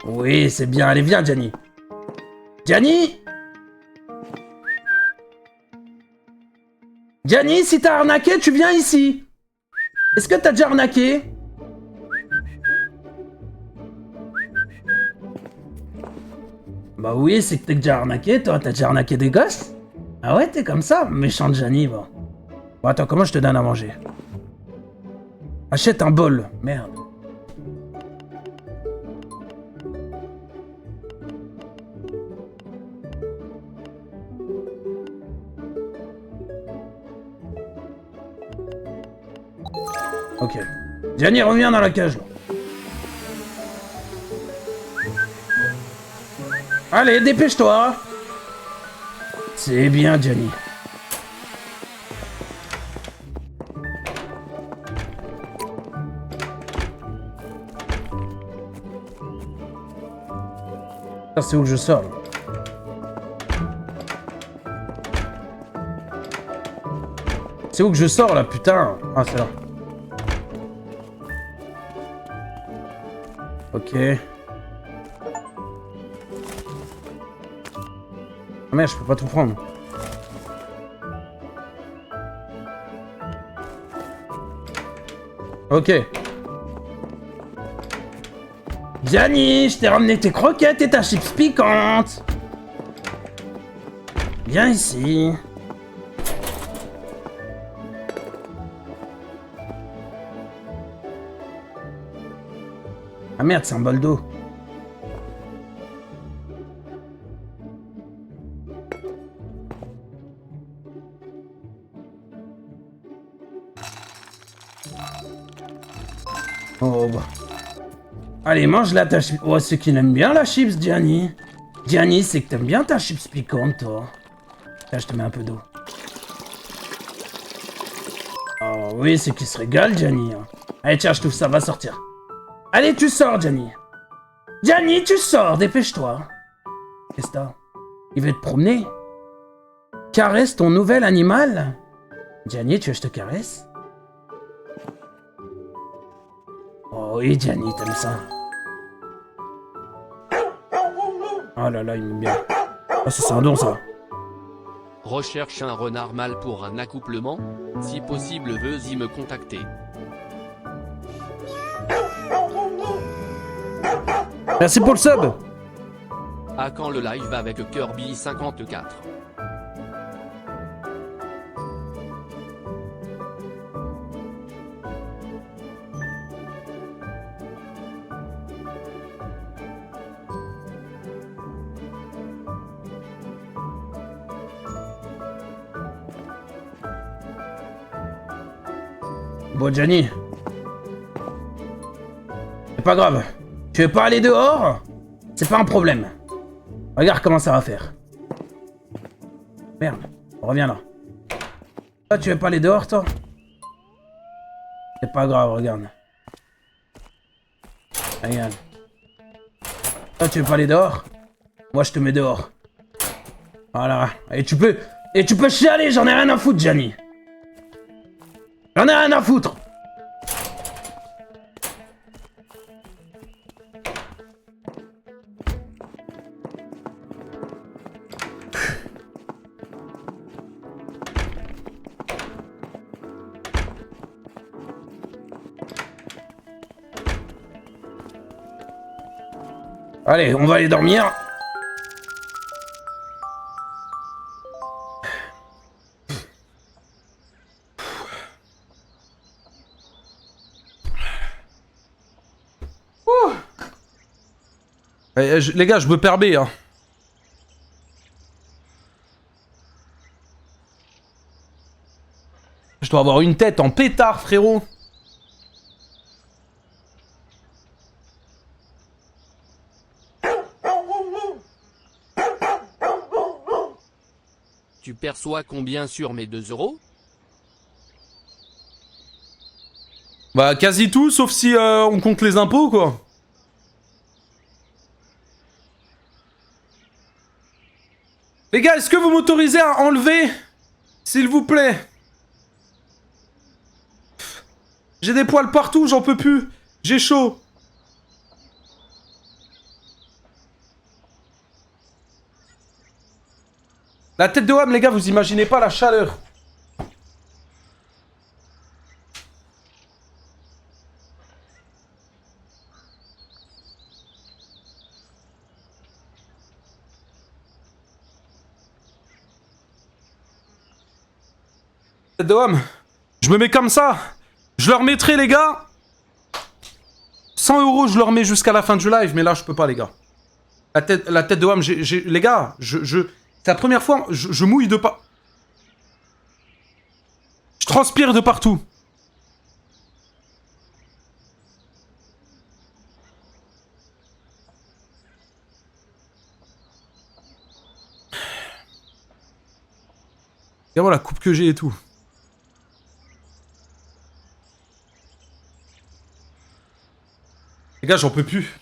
Oui, c'est bien. Allez, viens, Gianni. Gianni? Gianni, si t'as arnaqué, tu viens ici. Est-ce que t'as déjà arnaqué? Bah oui, c'est que t'es déjà arnaqué, toi. T'as déjà arnaqué des gosses? Ah ouais, t'es comme ça? Méchant Gianni, bon. Bon, attends, comment je te donne à manger? Achète un bol. Merde. Ok. Gianni, reviens dans la cage, là. Allez, dépêche-toi. C'est bien, Gianni. Ça, c'est où que je sors, là? C'est où que je sors, là, putain? Ah, c'est là. Ok. Ah merde, je peux pas tout prendre. Ok. Gianni, je t'ai ramené tes croquettes et ta chips piquante. Viens ici. Ah merde, c'est un bol d'eau. Oh bah. Allez, mange-la ta chips. Oh, c'est qu'il aime bien la chips, Gianni. Gianni, c'est que t'aimes bien ta chips piquante, toi. Là, je te mets un peu d'eau. Oh oui, c'est qu'il se régale, Gianni. Hein. Allez, tiens, je trouve ça va sortir. Allez, tu sors, Gianni. Gianni, tu sors, dépêche-toi. Qu'est-ce que t'as? Il veut te promener. Caresse ton nouvel animal. Gianni, tu veux que je te caresse? Oh oui, Gianni, t'aimes ça. Oh là là, il m'aime bien. Oh, ça c'est un don, ça. Recherche un renard mâle pour un accouplement? Si possible, veuillez me contacter. Merci pour le sub. À quand le live avec Kirby 54? Bon, Gianni. C'est pas grave. Tu veux pas aller dehors? C'est pas un problème. Regarde comment ça va faire. Merde, reviens là. Toi, tu veux pas aller dehors, toi? C'est pas grave, regarde. Regarde. Toi, tu veux pas aller dehors? Moi, je te mets dehors. Voilà. Et tu peux chialer, j'en ai rien à foutre, Gianni. J'en ai rien à foutre. Allez, on va aller dormir. Les gars, je me perds B, hein. Je dois avoir une tête en pétard, frérot. Tu perçois combien sur mes 2 euros? Bah, quasi tout, sauf si on compte les impôts, quoi. Les gars, est-ce que vous m'autorisez à enlever? S'il vous plaît. J'ai des poils partout, j'en peux plus. J'ai chaud. La tête de Wham, les gars, vous imaginez pas la chaleur. Tête de Wham, je me mets comme ça. Je leur mettrai, les gars. 100 €, je leur mets jusqu'à la fin du live, mais là, je peux pas, les gars. La tête de Wham, les gars, c'est la première fois, je mouille de pas. Je transpire de partout. Regarde-moi la coupe que j'ai et tout. Les gars, j'en peux plus.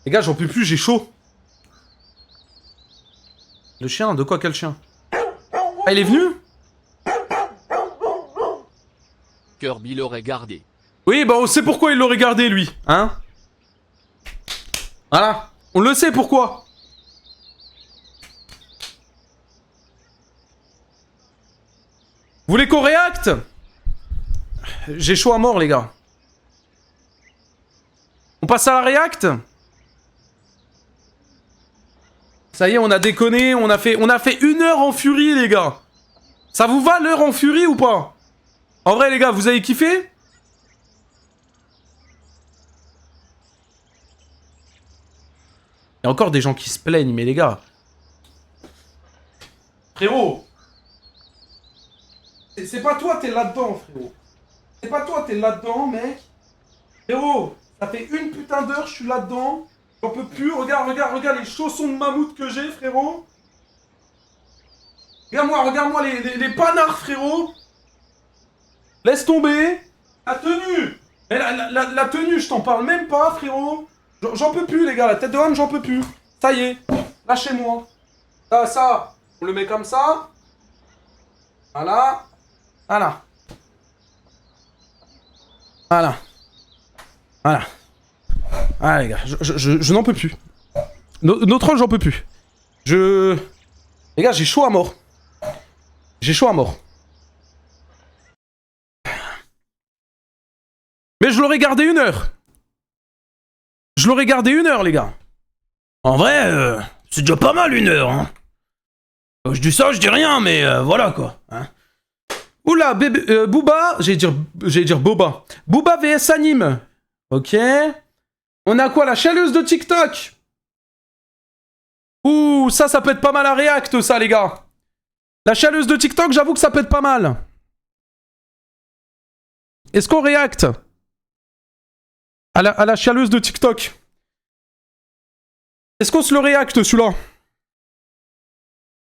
Les gars, j'en peux plus, j'ai chaud. Le chien, de quoi quel chien? Ah, il est venu? Kirby l'aurait gardé. Oui, bah on sait pourquoi il l'aurait gardé, lui. Hein? Voilà. On le sait pourquoi. Vous voulez qu'on réacte? J'ai chaud à mort, les gars. On passe à la réacte? Ça y est, on a déconné, on a fait 1 heure en furie, les gars. Ça vous va, l'heure en furie, ou pas? En vrai, les gars, vous avez kiffé? Il y a encore des gens qui se plaignent, mais les gars... Frérot! C'est pas toi, t'es là-dedans, frérot. C'est pas toi, t'es là-dedans, mec. Frérot, ça fait 1 putain d'heure, je suis là-dedans. J'en peux plus, regarde les chaussons de mammouth que j'ai, frérot. Regarde-moi les panards, frérot. Laisse tomber. La tenue. Mais la tenue, je t'en parle même pas, frérot. J'en peux plus, les gars, la tête de Wham, j'en peux plus. Ça y est, lâchez-moi. Ça, on le met comme ça. Voilà. Voilà. Voilà. Voilà. Ah les gars, je n'en peux plus. Notre rôle, j'en peux plus. Les gars, j'ai chaud à mort. J'ai chaud à mort. Mais je l'aurais gardé 1 heure. Je l'aurais gardé 1 heure, les gars. En vrai, c'est déjà pas mal 1 heure, hein. Je dis ça, je dis rien, mais voilà, quoi. Hein. Oula, bébé, Booba, j'allais dire Boba. Booba vs Anime. Ok. On a quoi, la chialeuse de TikTok? Ouh, ça peut être pas mal à react, ça, les gars. La chialeuse de TikTok, j'avoue que ça peut être pas mal. Est-ce qu'on réacte à la chialeuse de TikTok? Est-ce qu'on se le réacte celui-là?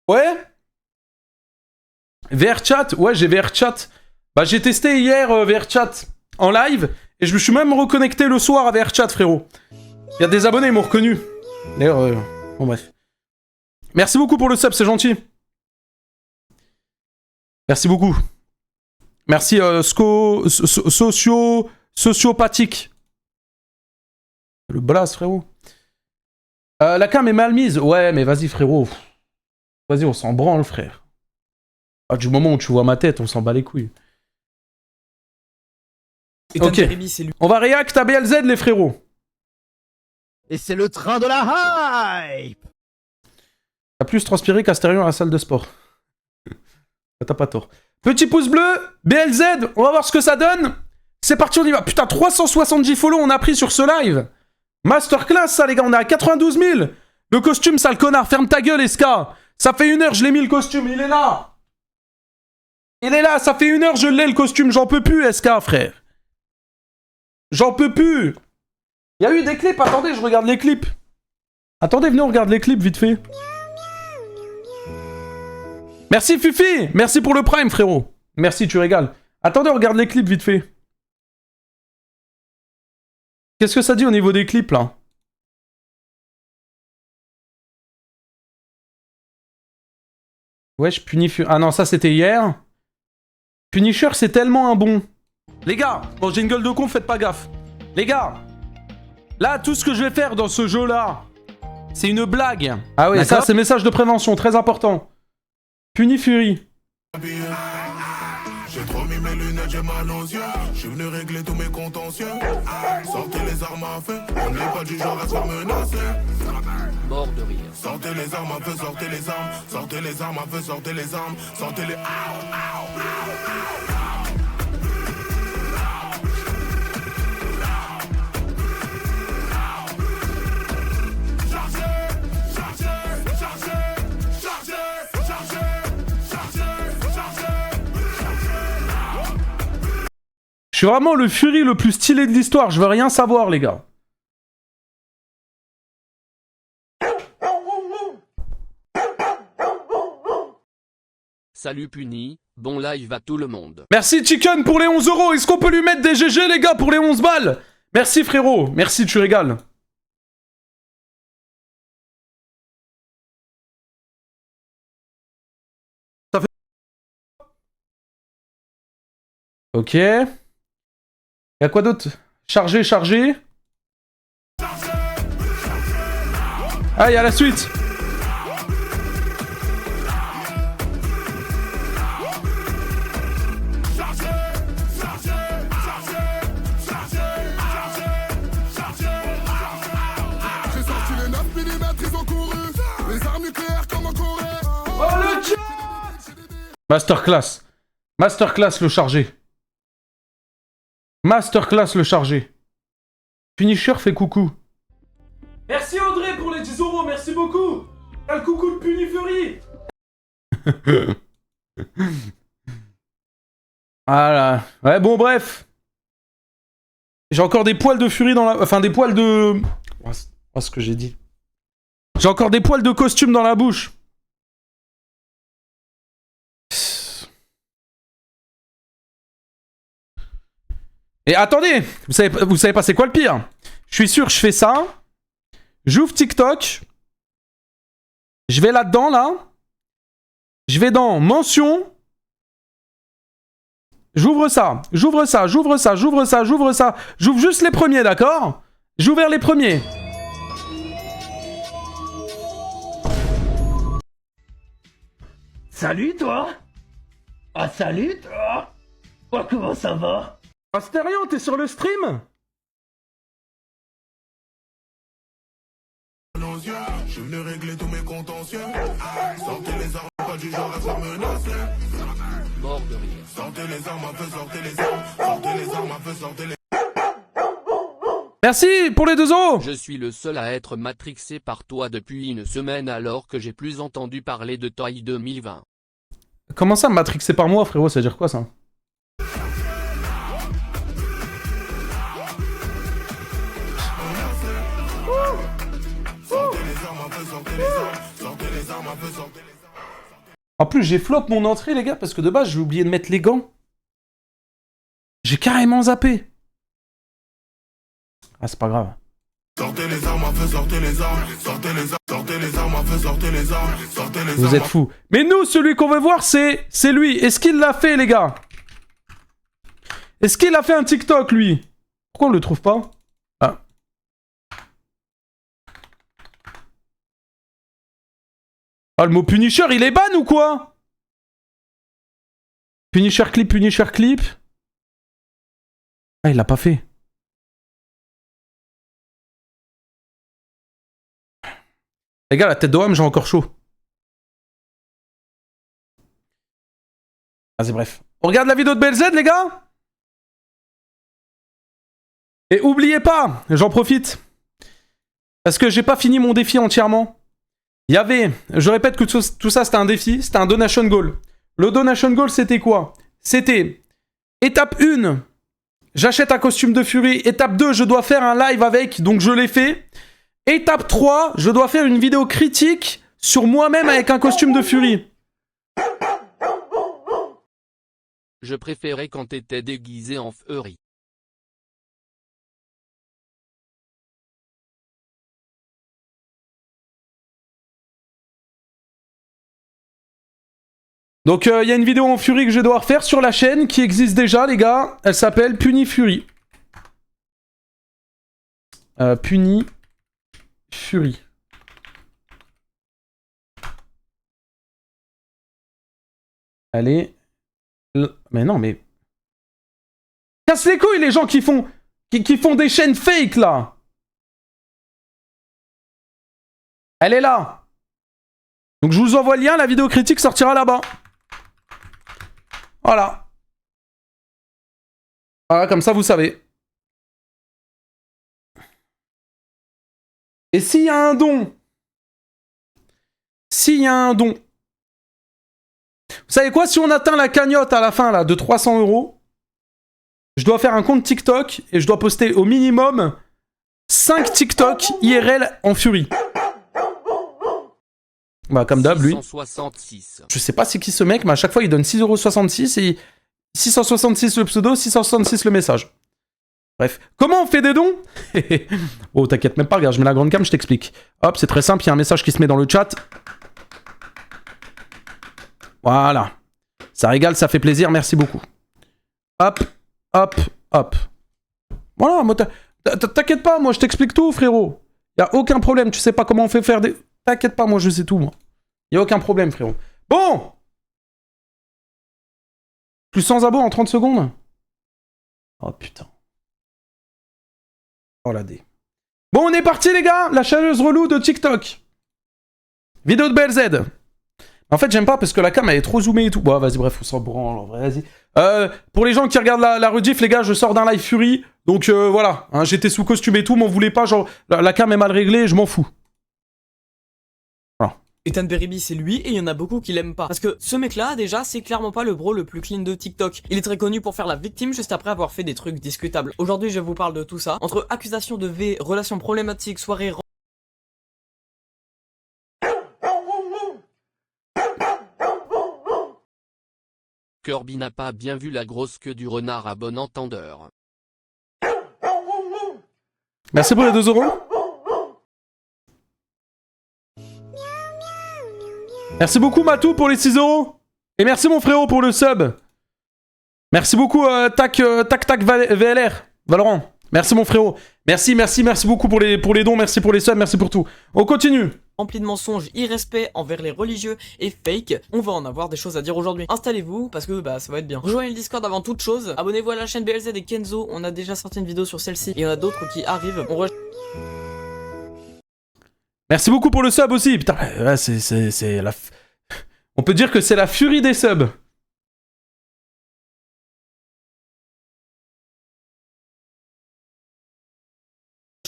Ouais? VRChat? Ouais, j'ai VRChat. Bah, j'ai testé hier VRChat en live et je me suis même reconnecté le soir à VRChat, frérot. Il y a des abonnés, ils m'ont reconnu. D'ailleurs, bon, bref. Merci beaucoup pour le sub, c'est gentil. Merci beaucoup. Merci, sociopathique. Le blast, frérot. La cam est mal mise. Ouais, mais vas-y, frérot. Vas-y, on s'en branle, frère. Ah, du moment où tu vois ma tête, on s'en bat les couilles. Ok. On va react à BLZ, les frérots. Et c'est le train de la hype. T'as plus transpiré qu'Astérion à la salle de sport. T'as pas tort. Petit pouce bleu, BLZ, on va voir ce que ça donne. C'est parti, on y va. Putain, 370 follow on a pris sur ce live. Masterclass, ça, les gars, on est à 92 000. Le costume, sale connard, ferme ta gueule, SK. Ça fait 1 heure, je l'ai mis le costume, il est là. Il est là, ça fait 1 heure, je l'ai le costume, j'en peux plus, SK, frère. J'en peux plus. Il y a eu des clips, attendez, je regarde les clips. Attendez, venez, on regarde les clips, vite fait. Merci, Fifi. Merci pour le prime, frérot. Merci, tu régales. Attendez, on regarde les clips, vite fait. Qu'est-ce que ça dit au niveau des clips, là? Wesh, Punisher... Ah non, ça, c'était hier. Punisher, c'est tellement un bon. Les gars, bon, j'ai une gueule de con, faites pas gaffe. Les gars, là, tout ce que je vais faire dans ce jeu-là, c'est une blague. Ah oui, ça, c'est message de prévention, très important. Punifury. J'ai trop mis mes lunettes, j'ai mal aux yeux. Je suis venu régler tous mes contentieux. Sortez les armes à feu, on n'est pas du genre à se faire menacer. Mort de rire. Sortez les armes à feu, sortez les armes. Sortez les armes à feu, sortez les armes. Sortez les... Je suis vraiment le Fury le plus stylé de l'histoire, je veux rien savoir, les gars. Salut Puni, bon live à tout le monde. Merci Chicken pour les 11 €. Est-ce qu'on peut lui mettre des GG, les gars, pour les 11 balles? Merci, frérot. Merci, tu régales. Ça fait... Ok. Y'a quoi d'autre? Chargé, chargé. Ah, y'a la suite. J'ai sorti les 9 mm, ils ont couru. Les armes nucléaires comme en Corée. Oh le chat! Masterclass. Masterclass le chargé. Masterclass le chargé. Punisher fait coucou. Merci Audrey pour les 10 €, merci beaucoup. T'as le coucou de Punifury. Voilà. Ouais, bon, bref. J'ai encore des poils de furie dans la... Enfin, des poils de... Oh, ce que j'ai dit. J'ai encore des poils de costume dans la bouche. Et attendez, vous savez pas c'est quoi le pire? Je suis sûr, je fais ça. J'ouvre TikTok. Je vais là-dedans, là. Je vais dans mention. J'ouvre ça, j'ouvre ça, j'ouvre ça, j'ouvre ça, j'ouvre ça. J'ouvre juste les premiers, d'accord? J'ai ouvert les premiers. Salut toi. Ah salut toi. Oh, comment ça va? Astérion, t'es sur le stream? Je suis venu régler tous mes contentieux. Sortez les armes, pas du genre à se faire menacer. Mort de rire. Sortez les armes à feu, sortez les armes. Sortez les armes à feu, sortez les... Merci pour les 2 €. Je suis le seul à être matrixé par toi depuis une semaine alors que j'ai plus entendu parler de toi 2020. Comment ça, matrixé par moi, frérot? Ça veut dire quoi, ça? En plus, j'ai flop mon entrée, les gars, parce que de base, j'ai oublié de mettre les gants. J'ai carrément zappé. Ah, c'est pas grave. Sortez les armes à feu, sortez les armes, sortez les armes, sortez les armes à feu, sortez les armes, sortez les armes. Vous êtes fous. Mais nous, celui qu'on veut voir, c'est lui. Est-ce qu'il l'a fait, les gars? Est-ce qu'il a fait un TikTok, lui? Pourquoi on le trouve pas? Ah. Ah, le mot Punisher, il est ban ou quoi? Punisher clip, Punisher clip. Ah, il l'a pas fait. Les gars, la tête d'Oham, j'ai encore chaud. Vas-y, bref. On regarde la vidéo de BLZ, les gars. Et oubliez pas, j'en profite. Parce que j'ai pas fini mon défi entièrement. Il y avait, je répète que tout ça, c'était un défi. C'était un donation goal. Le donation goal, c'était quoi? C'était étape 1, j'achète un costume de Fury. Étape 2, je dois faire un live avec, donc je l'ai fait. Étape 3, je dois faire une vidéo critique sur moi-même avec un costume de Fury. Je préférais quand t'étais déguisé en Fury. Donc il y a une vidéo en Fury que je vais devoir faire sur la chaîne qui existe déjà, les gars. Elle s'appelle Puni Fury. Puni Fury. Allez. Mais non, mais... Casse les couilles, les gens qui font des chaînes fake, là. Elle est là. Donc je vous envoie le lien, la vidéo critique sortira là-bas. Voilà. Voilà, comme ça, vous savez. Et s'il y a un don... Vous savez quoi? Si on atteint la cagnotte à la fin là, de 300 €, je dois faire un compte TikTok et je dois poster au minimum 5 TikTok IRL en Fury. Bah comme d'hab, lui. 666. Je sais pas c'est qui ce mec, mais à chaque fois il donne 6,66 € et 666 le pseudo, 666 le message. Bref. Comment on fait des dons? Oh, t'inquiète même pas, regarde, je mets la grande cam, je t'explique. Hop, c'est très simple, il y a un message qui se met dans le chat. Voilà. Ça régale, ça fait plaisir, merci beaucoup. Hop, hop, hop. Voilà, moi t'inquiète pas, moi je t'explique tout, frérot. Y a aucun problème, tu sais pas comment on fait faire des... T'inquiète pas, moi je sais tout, moi. Y a aucun problème, frérot. Bon! Plus 100 abos en 30 secondes? Oh putain. Oh la dé. Bon, on est parti, les gars! La chaleuse relou de TikTok. Vidéo de BLZ. En fait, j'aime pas parce que la cam elle est trop zoomée et tout. Bon, vas-y, bref, on s'en branle en vrai, vas-y. Pour les gens qui regardent la rediff, les gars, je sors d'un live Fury. Donc voilà, hein, j'étais sous costume et tout, m'en voulez pas, genre, la cam est mal réglée, je m'en fous. Voilà. Ethan Berryby, c'est lui, et il y en a beaucoup qui l'aiment pas. Parce que ce mec-là, déjà, c'est clairement pas le bro le plus clean de TikTok. Il est très connu pour faire la victime juste après avoir fait des trucs discutables. Aujourd'hui, je vous parle de tout ça. Entre accusations de V, relations problématiques, soirées... Kirby n'a pas bien vu la grosse queue du renard à bon entendeur. Merci pour les 2 €. Merci beaucoup Matou pour les 6 €. Et merci mon frérot pour le sub. Merci beaucoup tac VLR. Valorant. Merci mon frérot. Merci beaucoup pour les dons, merci pour les subs, merci pour tout. On continue. Rempli de mensonges, irrespect envers les religieux et fake, on va en avoir des choses à dire aujourd'hui. Installez-vous parce que bah ça va être bien. Rejoignez le Discord avant toute chose. Abonnez-vous à la chaîne BLZ et Kenzo, on a déjà sorti une vidéo sur celle-ci. Il y en a d'autres qui arrivent. Merci beaucoup pour le sub aussi. Putain, c'est la... On peut dire que c'est la furie des subs.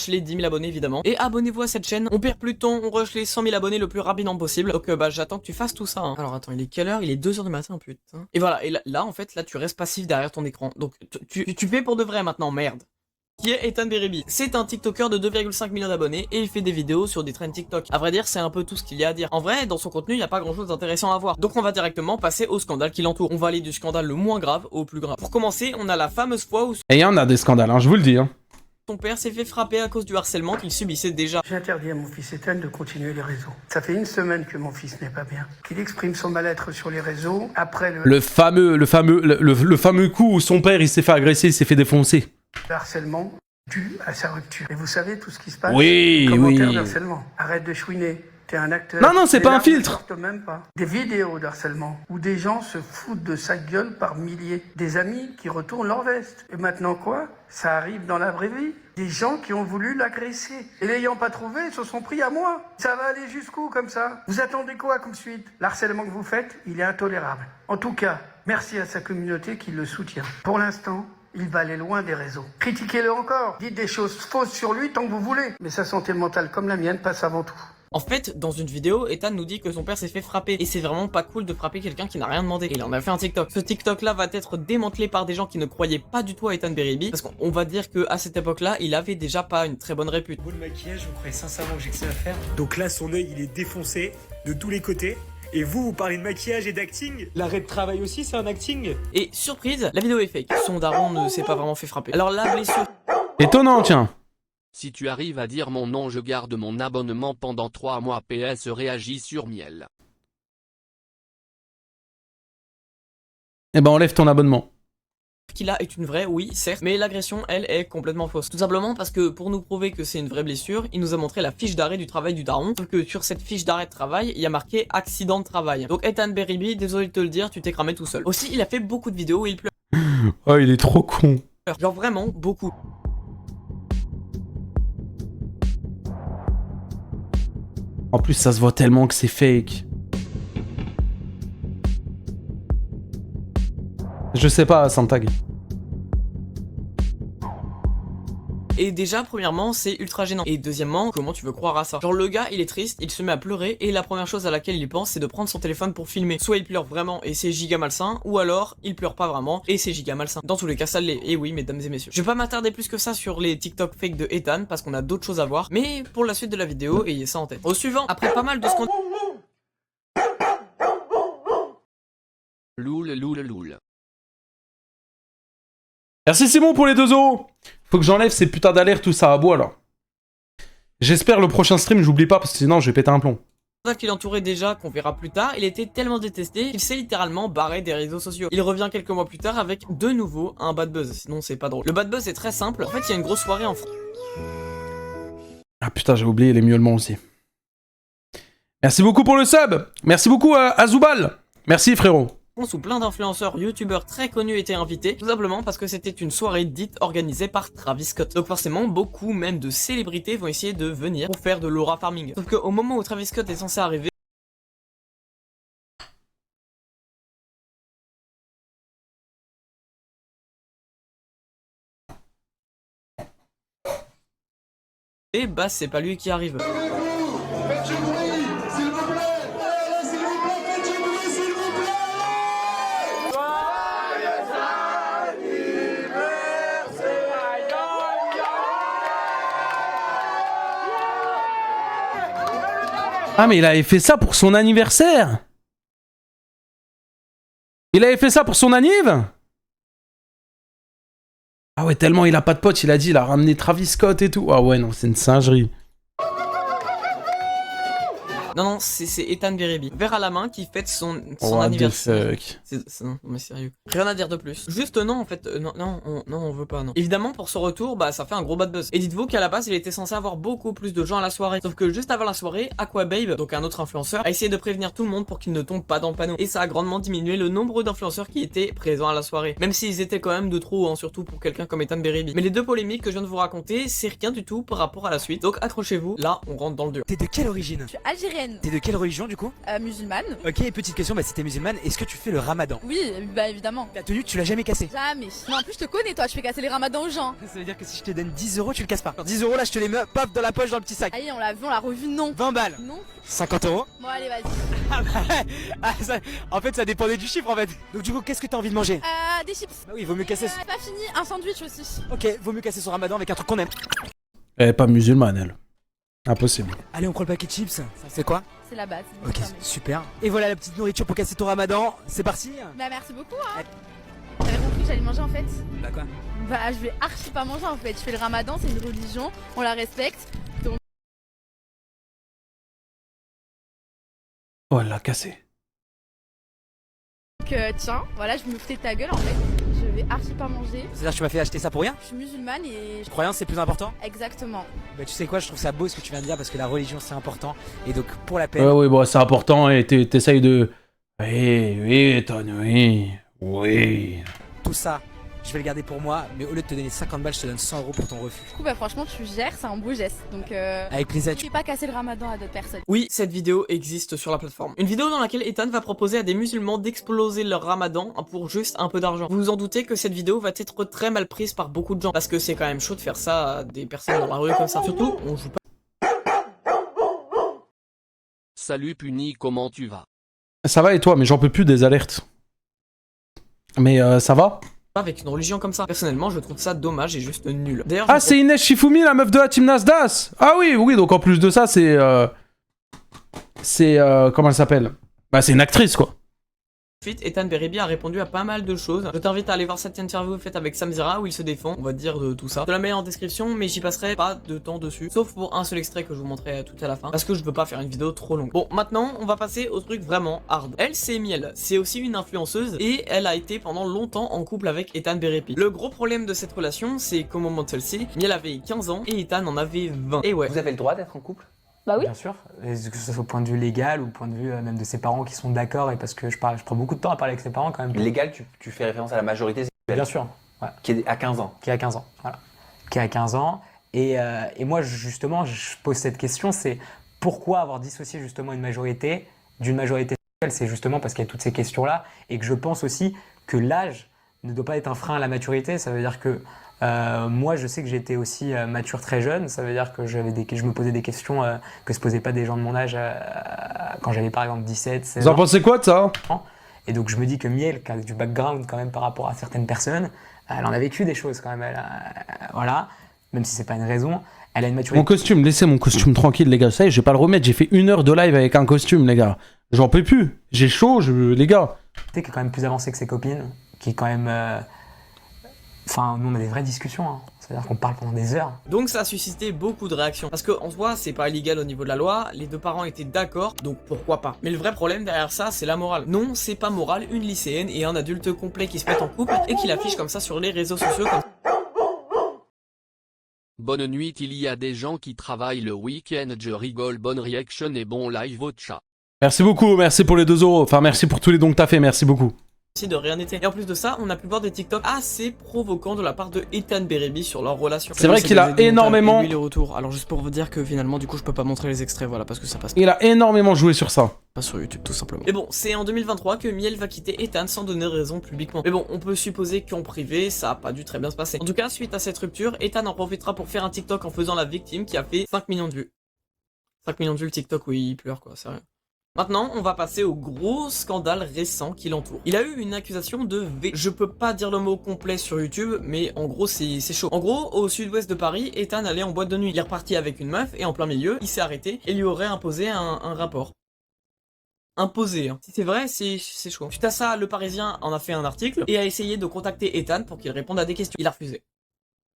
Les 10 000 abonnés évidemment. Et abonnez-vous à cette chaîne, on perd plus de temps, on rush les 100 000 abonnés le plus rapidement possible. Donc bah j'attends que tu fasses tout ça. Hein. Alors attends, il est quelle heure? Il est 2 h du matin, putain. Et voilà, et là en fait, là tu restes passif derrière ton écran. Donc tu fais pour de vrai maintenant, merde. qui est Ethan Beribi. C'est un TikToker de 2,5 millions d'abonnés et il fait des vidéos sur des trends TikTok. À vrai dire, c'est un peu tout ce qu'il y a à dire. En vrai, dans son contenu, il n'y a pas grand chose d'intéressant à voir. Donc on va directement passer au scandale qui l'entoure. On va aller du scandale le moins grave au plus grave. Pour commencer, on a la fameuse fois où Et il y en a des scandales, hein, je vous le dis. Hein. son père s'est fait frapper à cause du harcèlement qu'il subissait déjà. J'ai interdit à mon fils Ethan de continuer les réseaux. Ça fait une semaine que mon fils n'est pas bien. Qu'il exprime son mal-être sur les réseaux après le fameux coup où son père il s'est fait agresser, il s'est fait défoncer. harcèlement dû à sa rupture. Et vous savez tout ce qui se passe? Oui, Commentaires oui. d'harcèlement. Arrête de chouiner. T'es un acteur. Non, c'est Et pas là, un filtre. on sorte même pas. Des vidéos d'harcèlement où des gens se foutent de sa gueule par milliers. Des amis qui retournent leur veste. Et maintenant quoi? Ça arrive dans la vraie vie. Des gens qui ont voulu l'agresser. Et l'ayant pas trouvé, ils se sont pris à moi. Ça va aller jusqu'où comme ça? Vous attendez quoi comme suite? L'harcèlement que vous faites, il est intolérable. En tout cas, merci à sa communauté qui le soutient. Pour l'instant, il va aller loin des réseaux. Critiquez-le encore. Dites des choses fausses sur lui tant que vous voulez. Mais sa santé mentale comme la mienne passe avant tout. En fait, dans une vidéo, Ethan nous dit que son père s'est fait frapper. Et c'est vraiment pas cool de frapper quelqu'un qui n'a rien demandé. Et il en a fait un TikTok. Ce TikTok là va être démantelé par des gens qui ne croyaient pas du tout à Ethan Beribi. Parce qu'on va dire qu'à cette époque là, il avait déjà pas une très bonne répute. Au niveau de maquillage, vous croyez sincèrement que j'ai que ça à faire? Donc là, son œil il est défoncé de tous les côtés. Et vous parlez de maquillage et d'acting? L'arrêt de travail aussi, c'est un acting? Et surprise, la vidéo est fake. Son daron ne s'est pas vraiment fait frapper. Alors la blessure... Étonnant, tiens. Si tu arrives à dire mon nom, je garde mon abonnement pendant 3 mois. PS réagit sur Miel. Eh ben enlève ton abonnement. Qu'il a est une vraie, oui, certes, mais l'agression, elle, est complètement fausse. Tout simplement parce que pour nous prouver que c'est une vraie blessure, il nous a montré la fiche d'arrêt du travail du daron, sauf que sur cette fiche d'arrêt de travail, il y a marqué accident de travail. Donc Ethan Beribi, désolé de te le dire, tu t'es cramé tout seul. Aussi, il a fait beaucoup de vidéos où il pleure. Oh, il est trop con. Genre vraiment beaucoup. En plus, ça se voit tellement que c'est fake. Je sais pas, Santag. Et déjà, premièrement, c'est ultra gênant. Et deuxièmement, comment tu veux croire à ça? Genre le gars, il est triste, il se met à pleurer, et la première chose à laquelle il pense, c'est de prendre son téléphone pour filmer. Soit il pleure vraiment, et c'est giga malsain, ou alors, il pleure pas vraiment, et c'est giga malsain. Dans tous les cas, ça l'est. Et oui, mesdames et messieurs. Je vais pas m'attarder plus que ça sur les TikTok fake de Ethan, parce qu'on a d'autres choses à voir, mais pour la suite de la vidéo, ayez ça en tête. Au suivant, après pas mal de scandales... Loul. Merci Simon pour les 2 euros. Faut que j'enlève ces putains d'alertes tout ça à bois là. J'espère le prochain stream, j'oublie pas parce que sinon je vais péter un plomb. Qu'il entourait déjà, qu'on verra plus tard, il était tellement détesté qu'il s'est littéralement barré des réseaux sociaux. Il revient quelques mois plus tard avec de nouveau un bad buzz, sinon c'est pas drôle. Le bad buzz est très simple, en fait il y a une grosse soirée en France. Ah putain, j'ai oublié les miaulements aussi. Merci beaucoup pour le sub. Merci beaucoup à Azoubal. Merci frérot. Où plein d'influenceurs, youtubeurs très connus étaient invités, tout simplement parce que c'était une soirée dite organisée par Travis Scott. Donc forcément, beaucoup même de célébrités vont essayer de venir pour faire de l'aura farming. Sauf qu'au moment où Travis Scott est censé arriver, et bah c'est pas lui qui arrive. Ah mais il avait fait ça pour son anniversaire. Il avait fait ça pour son anniv. Ah ouais, tellement il a pas de potes, il a dit, il a ramené Travis Scott et tout. Ah ouais, non, c'est une singerie. Non, c'est Ethan Beribi. Verre à la main qui fête son anniversaire. Non, mais sérieux. Rien à dire de plus. Juste non, en fait. Non, on veut pas, non. Évidemment, pour son retour, bah ça fait un gros bad buzz. Et dites-vous qu'à la base, il était censé avoir beaucoup plus de gens à la soirée. Sauf que juste avant la soirée, Aquababe, donc un autre influenceur, a essayé de prévenir tout le monde pour qu'il ne tombe pas dans le panneau. Et ça a grandement diminué le nombre d'influenceurs qui étaient présents à la soirée. Même s'ils étaient quand même de trop, hein, surtout pour quelqu'un comme Ethan Beribi. Mais les deux polémiques que je viens de vous raconter, c'est rien du tout par rapport à la suite. Donc accrochez-vous, là, on rentre dans le dur. T'es de quelle origine? Je suis algérienne. haine. T'es de quelle religion du coup? Musulmane. Ok, petite question, bah si t'es musulmane, est-ce que tu fais le ramadan? Oui, bah évidemment. Ta tenue, tu l'as jamais cassée? Jamais. Non, en plus je te connais toi, je fais casser les ramadans aux gens. Ça veut dire que si je te donne 10 euros, tu le casses pas. 10 euros là, je te les mets, paf, dans la poche, dans le petit sac. Allez, on l'a vu, on l'a revu, non. 20 balles. Non. 50 euros. Bon, allez, vas-y. En fait, ça dépendait du chiffre en fait. Donc du coup, qu'est-ce que t'as envie de manger? Des chips. Bah oui, vaut mieux casser. Pas fini, un sandwich aussi. Ok, vaut mieux casser son ramadan avec un truc qu'on aime. Elle est pas musulmane, elle. Impossible. Allez, on prend le paquet de chips. Ça c'est quoi? C'est la base. Ok, super. Et voilà la petite nourriture pour casser ton ramadan. C'est parti. Bah merci beaucoup hein. T'avais compris que j'allais manger en fait? Bah quoi? Bah je vais archi pas manger en fait. Je fais le ramadan, c'est une religion, on la respecte. Donc... Oh, elle l'a cassé. Tiens, voilà, je me foutais de ta gueule en fait. Je vais archi pas manger. C'est-à-dire que tu m'as fait acheter ça pour rien? Je suis musulmane et... Croyance c'est plus important? Exactement. Bah tu sais quoi, je trouve ça beau ce que tu viens de dire parce que la religion c'est important. Et donc pour la peine... Oui, bon, c'est important et t'essayes de... Oui, Ethan, oui. Tout ça, je vais le garder pour moi, mais au lieu de te donner 50 balles, je te donne 100 euros pour ton refus. Du coup, bah franchement, tu gères, c'est un beau geste. Donc, avec plaisir. Tu fais pas casser le ramadan à d'autres personnes. Oui, cette vidéo existe sur la plateforme. Une vidéo dans laquelle Ethan va proposer à des musulmans d'exploser leur ramadan pour juste un peu d'argent. Vous vous en doutez que cette vidéo va être très mal prise par beaucoup de gens, parce que c'est quand même chaud de faire ça à des personnes dans la rue comme ça. Surtout, on joue pas. Salut Puni, comment tu vas? Ça va et toi? Mais j'en peux plus des alertes. Mais ça va? Avec une religion comme ça. Personnellement, je trouve ça dommage et juste nul. D'ailleurs, ah, c'est Inès Shifumi, la meuf de la team Nasdaq. Ah oui, donc en plus de ça, c'est... comment elle s'appelle? Bah, c'est une actrice, quoi. Ethan Beribi a répondu à pas mal de choses. Je t'invite à aller voir cette interview faite avec Samzira où il se défend, on va dire de tout ça. Je te la mets en description, mais j'y passerai pas de temps dessus, sauf pour un seul extrait que je vous montrerai tout à la fin, parce que je veux pas faire une vidéo trop longue. Bon, maintenant, on va passer au truc vraiment hard. Elle, c'est Miel, c'est aussi une influenceuse, et elle a été pendant longtemps en couple avec Ethan Beribi. Le gros problème de cette relation, c'est qu'au moment de celle-ci, Miel avait 15 ans et Ethan en avait 20. Et ouais. Vous avez le droit d'être en couple? Bah oui. Bien sûr, que ce soit au point de vue légal ou au point de vue même de ses parents qui sont d'accord, et parce que je prends beaucoup de temps à parler avec ses parents quand même. Légal, tu fais référence à la majorité sexuelle? Bien sûr, ouais. Qui est à 15 ans. Qui a 15 ans, voilà. Qui a 15 ans, et moi justement, je pose cette question, c'est pourquoi avoir dissocié justement une majorité d'une majorité sexuelle? C'est justement parce qu'il y a toutes ces questions-là, et que je pense aussi que l'âge ne doit pas être un frein à la maturité. Ça veut dire que moi, je sais que j'étais aussi mature très jeune. Ça veut dire que je me posais des questions que se posaient pas des gens de mon âge quand j'avais par exemple 17, 16 ans. Vous en pensez quoi de ça? Et donc je me dis que Miel, qui a du background quand même par rapport à certaines personnes, elle en a vécu des choses quand même. Voilà, même si c'est pas une raison. Elle a une maturité. Mon costume, laissez mon costume tranquille, les gars. Ça y est, je vais pas le remettre. J'ai fait 1 heure de live avec un costume, les gars. J'en peux plus. J'ai chaud, les gars. Qui est quand même plus avancée que ses copines, qui est quand même... Enfin, nous on a des vraies discussions, hein. C'est-à-dire qu'on parle pendant des heures. Donc ça a suscité beaucoup de réactions. Parce que en soi, c'est pas illégal au niveau de la loi, les deux parents étaient d'accord, donc pourquoi pas. Mais le vrai problème derrière ça, c'est la morale. Non, c'est pas moral, une lycéenne et un adulte complet qui se mettent en couple et qui l'affichent comme ça sur les réseaux sociaux comme... Bonne nuit, il y a des gens qui travaillent le week-end, je rigole, bonne réaction et bon live au chat. Merci beaucoup, merci pour les 2 euros. Enfin, merci pour tous les dons que t'as fait, merci beaucoup. De rien n'était. Et en plus de ça, on a pu voir des TikTok assez provoquants de la part de Ethan Beribi sur leur relation. C'est vrai qu'il a énormément... Et lui, les retours. Alors juste pour vous dire que finalement, du coup, je peux pas montrer les extraits, voilà, parce que ça passe pas. Il a énormément joué sur ça. Pas sur YouTube, tout simplement. Mais bon, c'est en 2023 que Miel va quitter Ethan sans donner raison publiquement. Mais bon, on peut supposer qu'en privé, ça a pas dû très bien se passer. En tout cas, suite à cette rupture, Ethan en profitera pour faire un TikTok en faisant la victime qui a fait 5 millions de vues. 5 millions de vues le TikTok où il pleure, quoi, sérieux. Maintenant, on va passer au gros scandale récent qui l'entoure. Il a eu une accusation de V. Je peux pas dire le mot complet sur YouTube, mais en gros, c'est chaud. En gros, au sud-ouest de Paris, Ethan allait en boîte de nuit. Il est reparti avec une meuf, et en plein milieu, il s'est arrêté et lui aurait imposé un rapport. Imposé, hein. Si c'est vrai, c'est chaud. Suite à ça, Le Parisien en a fait un article et a essayé de contacter Ethan pour qu'il réponde à des questions. Il a refusé.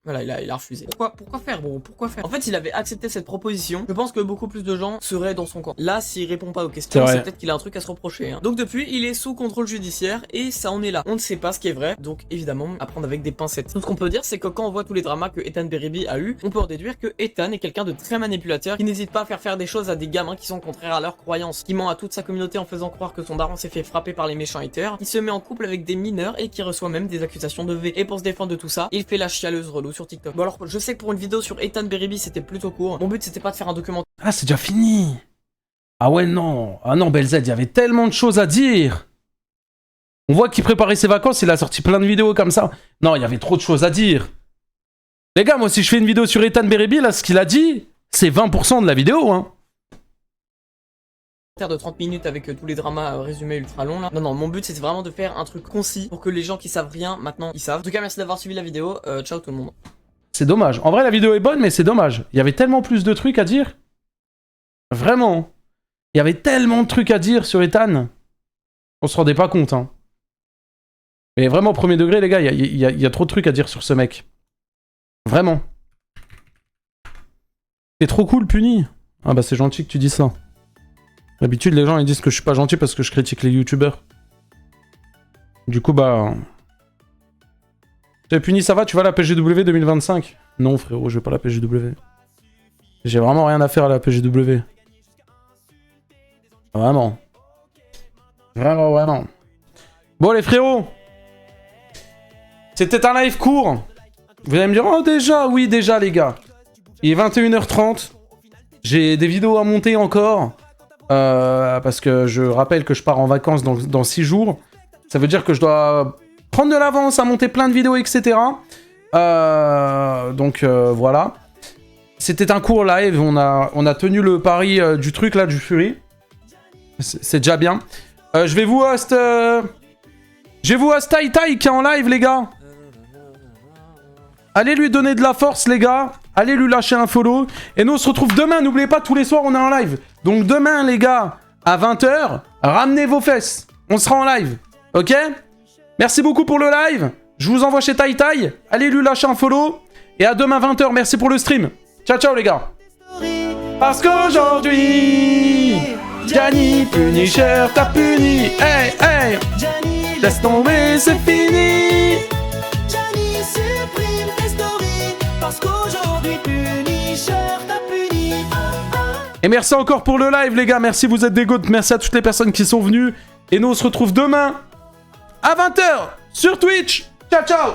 Voilà, il a refusé. Pourquoi faire, bro? Pourquoi faire? En fait, s'il avait accepté cette proposition, je pense que beaucoup plus de gens seraient dans son camp. Là, s'il répond pas aux questions, c'est peut-être qu'il a un truc à se reprocher, hein. Donc depuis, il est sous contrôle judiciaire et ça en est là. On ne sait pas ce qui est vrai, donc évidemment, à prendre avec des pincettes. Tout ce qu'on peut dire, c'est que quand on voit tous les dramas que Ethan Beribi a eu, on peut en déduire que Ethan est quelqu'un de très manipulateur, qui n'hésite pas à faire des choses à des gamins qui sont contraires à leurs croyances, qui ment à toute sa communauté en faisant croire que son daron s'est fait frapper par les méchants haters, qui se met en couple avec des mineurs et qui reçoit même des accusations de V. Et pour se défendre de tout ça, il fait la chialeuse relou sur TikTok. Bon alors, je sais que pour une vidéo sur Ethan Beribi c'était plutôt court. Mon but c'était pas de faire un documentaire. Ah, c'est déjà fini. Ah ouais, non. Ah non, BellZ, il y avait tellement de choses à dire. On voit qu'il préparait ses vacances, il a sorti plein de vidéos comme ça. Non, il y avait trop de choses à dire. Les gars, moi, si je fais une vidéo sur Ethan Berebi, là, ce qu'il a dit, c'est 20% de la vidéo, hein. De 30 minutes avec tous les dramas résumés ultra longs là. Non, mon but c'est vraiment de faire un truc concis pour que les gens qui savent rien, maintenant ils savent. En tout cas, merci d'avoir suivi la vidéo. Ciao tout le monde. C'est dommage. En vrai, la vidéo est bonne, mais c'est dommage. Il y avait tellement plus de trucs à dire. Vraiment. Il y avait tellement de trucs à dire sur Ethan. On se rendait pas compte, hein. Mais vraiment, premier degré, les gars, il y a trop de trucs à dire sur ce mec. Vraiment. C'est trop cool, Puni. Ah bah c'est gentil que tu dis ça. D'habitude, les gens ils disent que je suis pas gentil parce que je critique les youtubeurs. Du coup, bah... Puni, ça va? Tu vas à la PGW 2025? Non, frérot, je vais pas à la PGW. J'ai vraiment rien à faire à la PGW. Vraiment. Vraiment. Bon, les frérots. C'était un live court. Vous allez me dire, oh déjà, oui, déjà, les gars. Il est 21h30. J'ai des vidéos à monter encore. Parce que je rappelle que je pars en vacances dans 6 jours. Ça veut dire que je dois prendre de l'avance à monter plein de vidéos, etc. Donc voilà. C'était un court live. On a tenu le pari du truc là, du Fury. C'est déjà bien. Je vais vous host... Je vais vous host Tai Tai qui est en live, les gars. Allez lui donner de la force, les gars. Allez lui lâcher un follow. Et nous, on se retrouve demain. N'oubliez pas, tous les soirs, on est en live. Donc demain, les gars, à 20h, ramenez vos fesses. On sera en live. Ok? Merci beaucoup pour le live. Je vous envoie chez Tai Tai. Allez lui lâcher un follow. Et à demain, 20h. Merci pour le stream. Ciao, ciao, les gars. Parce qu'aujourd'hui, Gianni Punisher t'a puni. Hey, hey. Laisse tomber, c'est fini. Et merci encore pour le live, les gars. Merci, vous êtes des goats. Merci à toutes les personnes qui sont venues. Et nous, on se retrouve demain à 20h sur Twitch. Ciao, ciao.